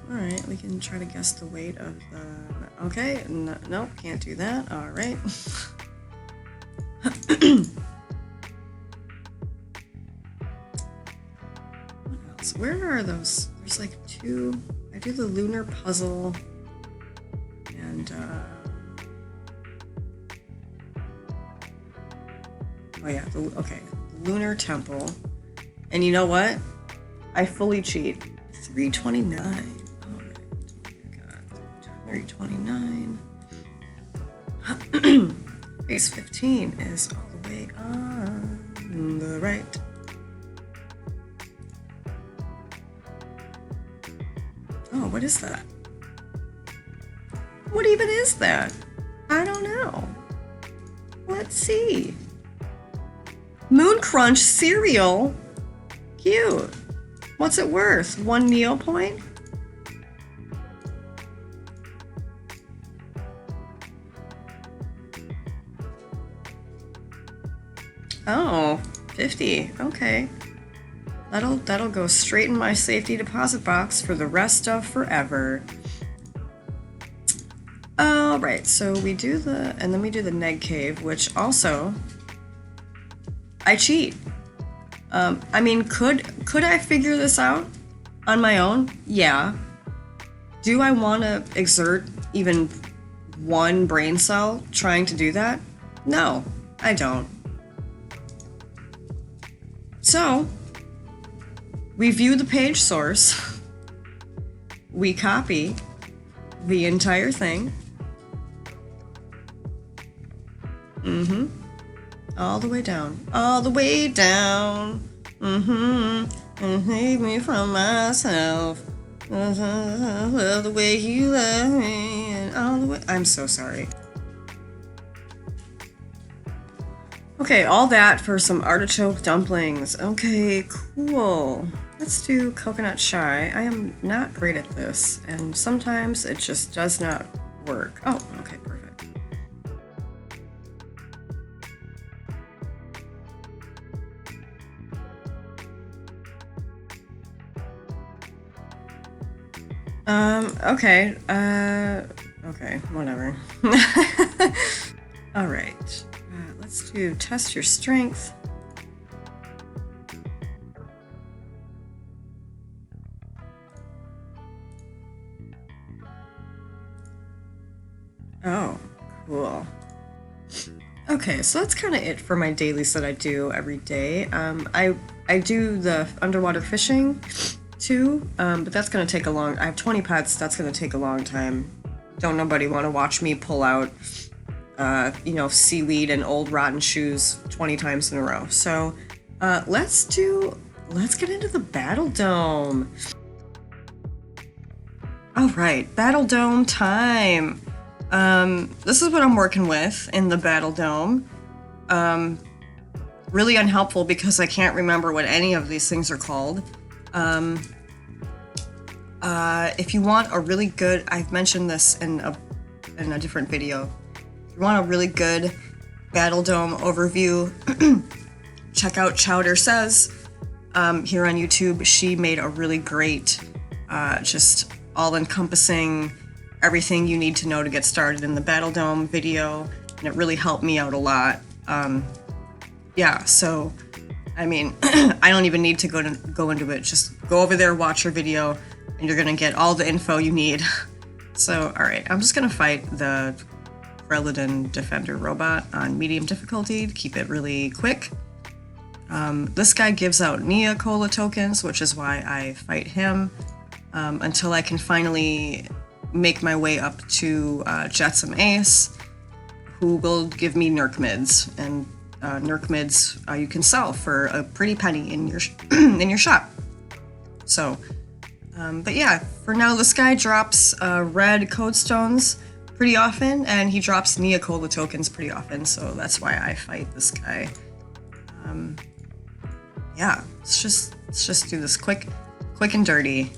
Speaker 1: Alright, we can try to guess the weight of the... Okay, nope, can't do that. Alright. What else? Where are those? There's like two... I do the lunar puzzle, and, oh yeah, okay, the lunar temple. And you know what? I fully cheat. 329. All right. We got 329. Base 15 is all the way on the right. Oh, what is that? What even is that? I don't know. Let's see. Moon Crunch cereal. Cute. What's it worth? 1 Neo point? Oh, 50. Okay. That'll go straight in my safety deposit box for the rest of forever. All right, so we do and then we do the neg cave, which also I cheat. I mean, could I figure this out on my own? Yeah. Do I want to exert even one brain cell trying to do that? No, I don't. So, we view the page source, we copy the entire thing, all the way down, and save me from myself, the way you love me, and all the way, I'm so sorry. Okay, all that for some artichoke dumplings. Okay, cool. Let's do coconut shy. I am not great at this, and sometimes it just does not work. Oh, okay, perfect. Okay, whatever. All right. Let's do test your strength. Oh, cool. Okay, so that's kind of it for my dailies that I do every day. I do the underwater fishing too, but that's gonna take a long. I have 20 pets. That's gonna take a long time. Don't nobody want to watch me pull out seaweed and old rotten shoes 20 times in a row. So let's get into the battledome. All right, battledome time. This is what I'm working with in the battledome. Really unhelpful because I can't remember what any of these things are called. If you want a really good, I've mentioned this in a different video. If you want a really good battledome overview, check out Chowder Says here on YouTube. She made a really great, just all-encompassing everything you need to know to get started in the battledome video, and it really helped me out a lot. Yeah, so I mean, I don't even need to go into it. Just go over there, watch her video, and you're gonna get all the info you need. So, all right, I'm just gonna fight the Freledin Defender robot on medium difficulty to keep it really quick. This guy gives out Neocola tokens, which is why I fight him until I can finally make my way up to Jetsam Ace, who will give me Nerc mids, and Nerc mids you can sell for a pretty penny in your in your shop. So, but yeah, for now this guy drops red code stones pretty often, and he drops Neocola tokens pretty often. So that's why I fight this guy. Yeah, let's just do this quick and dirty.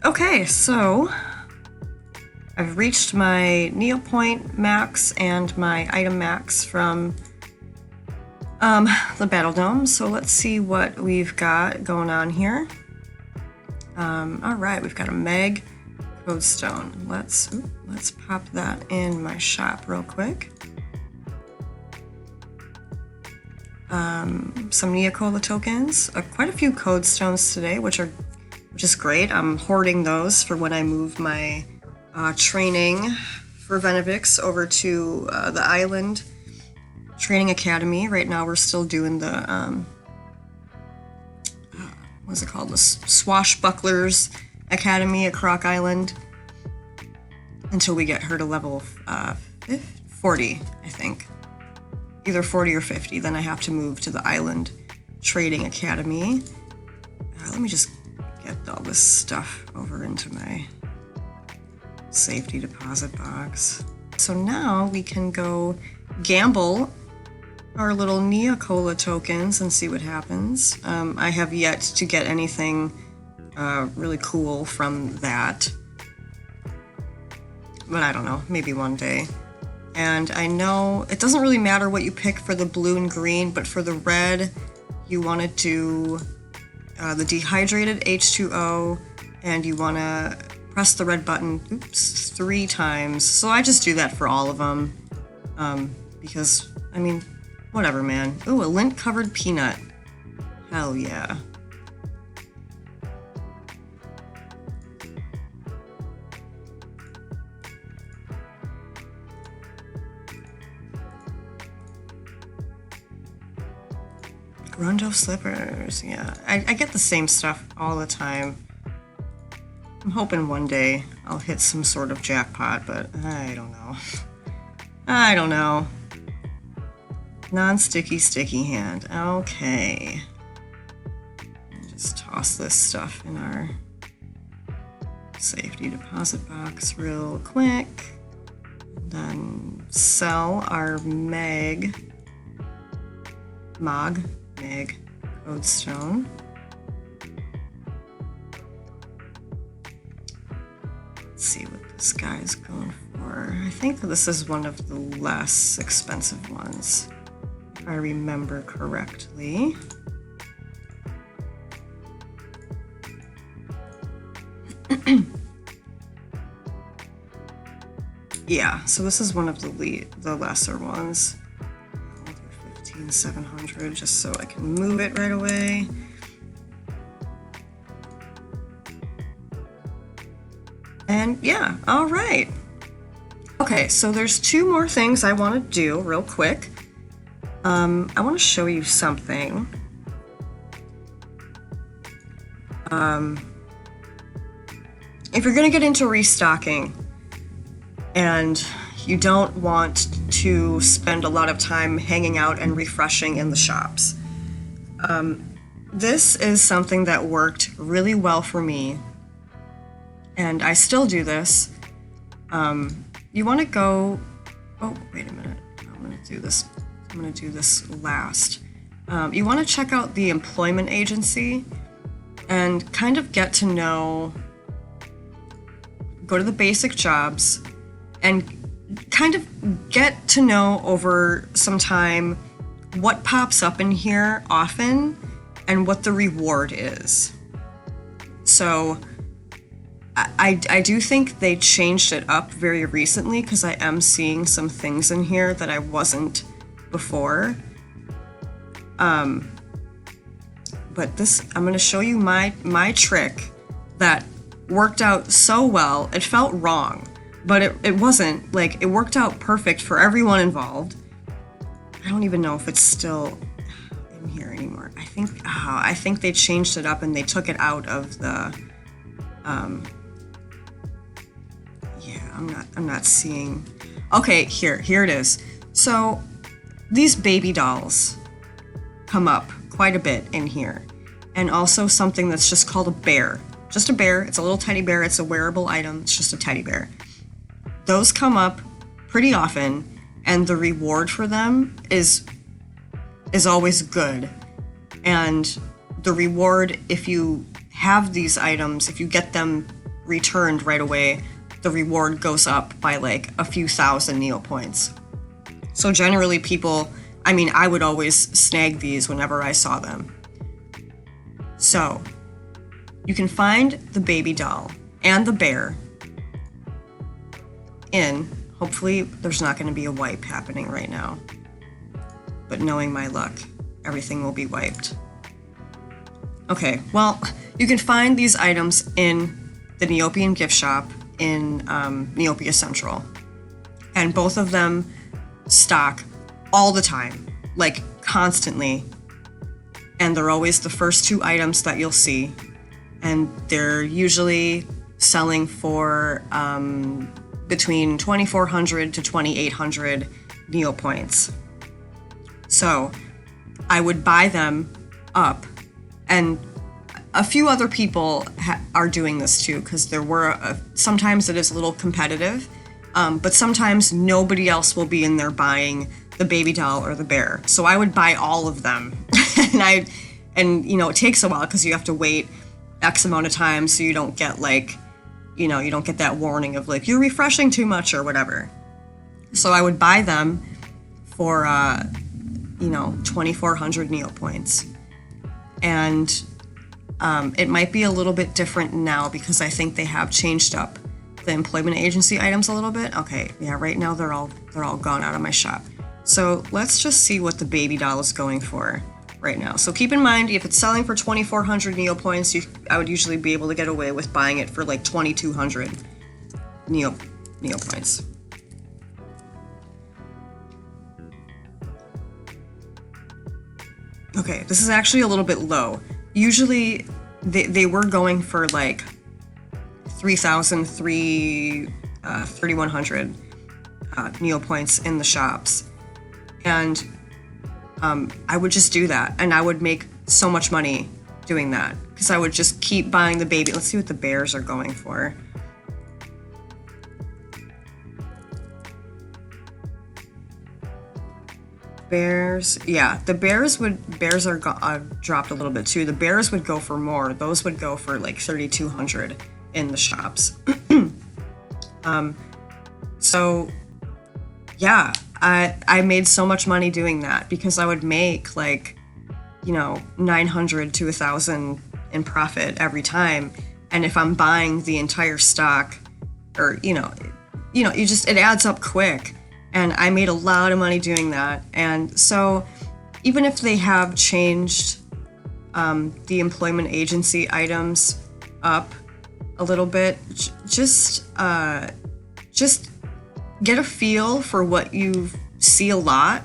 Speaker 1: Okay, so I've reached my Neopoint max and my item max from the Battledome, so let's see what we've got going on here. Alright, we've got a Meg Codestone. Let's pop that in my shop real quick. Some Neocola tokens, quite a few Codestones today, which is great. I'm hoarding those for when I move my training for Venivix over to the Island Training Academy. Right now we're still doing the, what's it called? The Swashbucklers Academy at Croc Island until we get her to level 40, I think. Either 40 or 50. Then I have to move to the Island Trading Academy. Let me just get all this stuff over into my safety deposit box. So now we can go gamble our little Neocola tokens and see what happens. I have yet to get anything really cool from that, but I don't know, maybe one day. And I know it doesn't really matter what you pick for the blue and green, but for the red you want to do the dehydrated H2O, and you want to press the red button 3 times. So I just do that for all of them, because, I mean, whatever, man. Ooh, a lint-covered peanut. Hell yeah. Rondo slippers, yeah. I get the same stuff all the time. I'm hoping one day I'll hit some sort of jackpot, but I don't know. I don't know. Non-sticky, sticky hand. Okay. Just toss this stuff in our safety deposit box real quick. Then sell our Meg Codestone. Let's see what this guy's going for. I think this is one of the less expensive ones, if I remember correctly. Yeah, so this is one of the lesser ones. 15,700, just so I can move it right away. And yeah, all right. Okay, so there's 2 more things I want to do real quick. I want to show you something. If you're going to get into restocking and you don't want to spend a lot of time hanging out and refreshing in the shops, this is something that worked really well for me, and I still do this. You want to go, oh, wait a minute, I'm going to do this last. You want to check out the employment agency and kind of get to know, go to the basic jobs and kind of get to know over some time what pops up in here often and what the reward is. So I do think they changed it up very recently, because I am seeing some things in here that I wasn't before. But this, I'm going to show you my trick that worked out so well. It felt wrong, but it wasn't. Like, it worked out perfect for everyone involved. I don't even know if it's still in here anymore. I think they changed it up and they took it out of the, yeah, I'm not seeing. Okay, here it is. So these baby dolls come up quite a bit in here. And also something that's just called a bear. Just a bear. It's a little teddy bear. It's a wearable item. It's just a teddy bear. Those come up pretty often, and the reward for them is always good. And the reward, if you have these items, if you get them returned right away, the reward goes up by like a few thousand Neo points. So generally people, I would always snag these whenever I saw them. So you can find the baby doll and the bear in, hopefully there's not going to be a wipe happening right now, but knowing my luck, everything will be wiped. Okay, well, you can find these items in the Neopian gift shop in Neopia Central, and both of them stock all the time, like constantly, and they're always the first two items that you'll see, and they're usually selling for between 2,400 to 2,800 Neo points. So I would buy them up, and a few other people are doing this too, because there were sometimes it is a little competitive, but sometimes nobody else will be in there buying the baby doll or the bear. So I would buy all of them, and it takes a while because you have to wait X amount of time, so you don't get you don't get that warning of like you're refreshing too much or whatever. So I would buy them for 2,400 Neo points, and it might be a little bit different now because I think they have changed up the employment agency items a little bit. Okay, yeah, right now they're all gone out of my shop. So let's just see what the baby doll is going for right now. So keep in mind, if it's selling for 2,400 Neo points, I would usually be able to get away with buying it for like 2,200 Neo points. Okay, this is actually a little bit low. Usually they were going for like 3,000, 3,100 Neo points in the shops. And I would just do that, and I would make so much money doing that because I would just keep buying the baby. Let's see what the bears are going for. Bears, yeah, the bears are dropped a little bit too. The bears would go for more. Those would go for like 3,200 in the shops. So yeah, I made so much money doing that because I would make like 900 to 1,000 in profit every time. And if I'm buying the entire stock, or it adds up quick. And I made a lot of money doing that. And so even if they have changed the employment agency items up a little bit, just get a feel for what you see a lot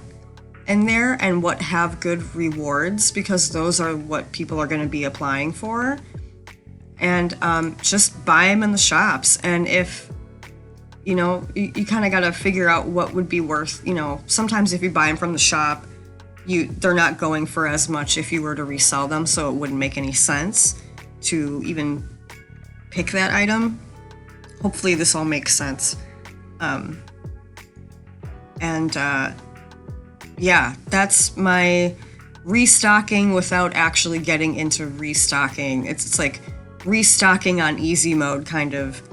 Speaker 1: in there and what have good rewards, because those are what people are going to be applying for. And just buy them in the shops. And if you kind of got to figure out what would be worth, sometimes if you buy them from the shop, they're not going for as much if you were to resell them, so it wouldn't make any sense to even pick that item. Hopefully this all makes sense. Yeah, that's my restocking without actually getting into restocking. It's like restocking on easy mode, kind of.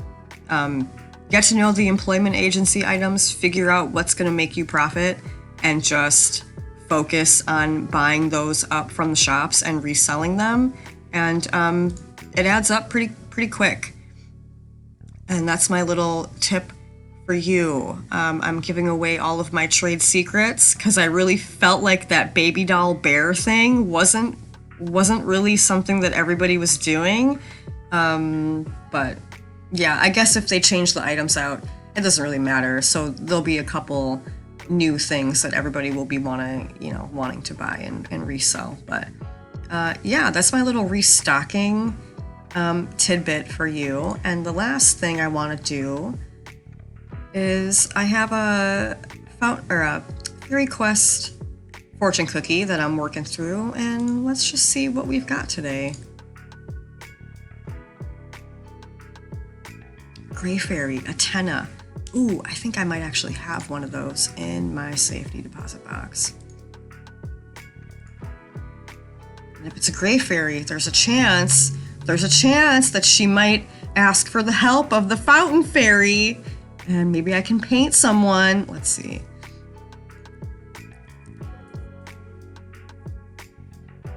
Speaker 1: Get to know the employment agency items, figure out what's going to make you profit, and just focus on buying those up from the shops and reselling them. And it adds up pretty quick. And that's my little tip for you. I'm giving away all of my trade secrets because I really felt like that baby doll bear thing wasn't really something that everybody was doing. But yeah, I guess if they change the items out, it doesn't really matter. So there'll be a couple new things that everybody will be wanting to buy and resell. But yeah, that's my little restocking tidbit for you. And the last thing I want to do is I have a Fairy Quest fortune cookie that I'm working through, and let's just see what we've got today. Gray Fairy, a tenna. Ooh, I think I might actually have one of those in my safety deposit box. And if it's a Gray Fairy, there's a chance that she might ask for the help of the Fountain Fairy, and maybe I can paint someone. Let's see.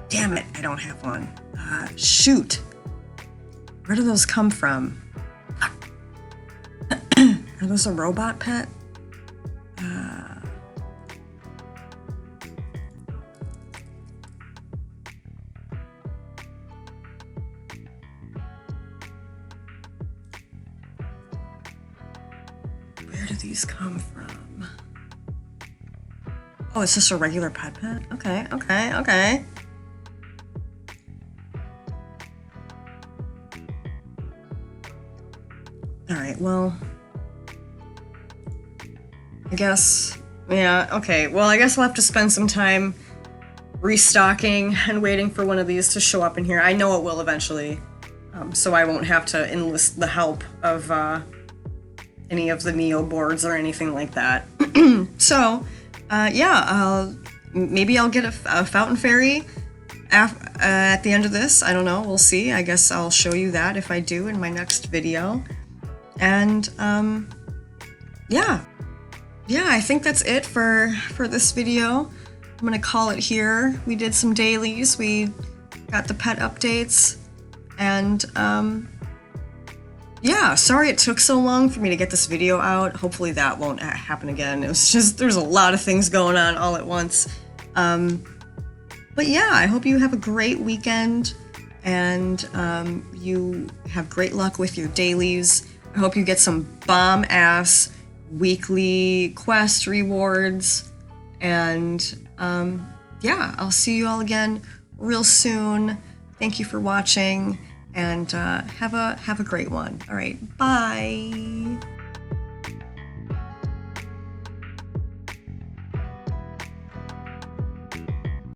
Speaker 1: Damn it, I don't have one. Shoot. Where do those come from? Are those a robot pet? Where do these come from? Oh, it's just a regular pet. Okay. All right, well, I guess, yeah, okay. Well, I guess we'll have to spend some time restocking and waiting for one of these to show up in here. I know it will eventually, so I won't have to enlist the help of any of the Neo boards or anything like that. So, yeah, maybe I'll get a Fountain Fairy at the end of this. I don't know. We'll see. I guess I'll show you that if I do in my next video. And yeah, I think that's it for this video. I'm gonna call it here. We did some dailies, we got the pet updates, and yeah, sorry it took so long for me to get this video out. Hopefully that won't happen again. It was just, there's a lot of things going on all at once. But yeah, I hope you have a great weekend, and you have great luck with your dailies. I hope you get some bomb-ass weekly quest rewards, and yeah, I'll see you all again real soon. Thank you for watching, and have a great one. All right, bye.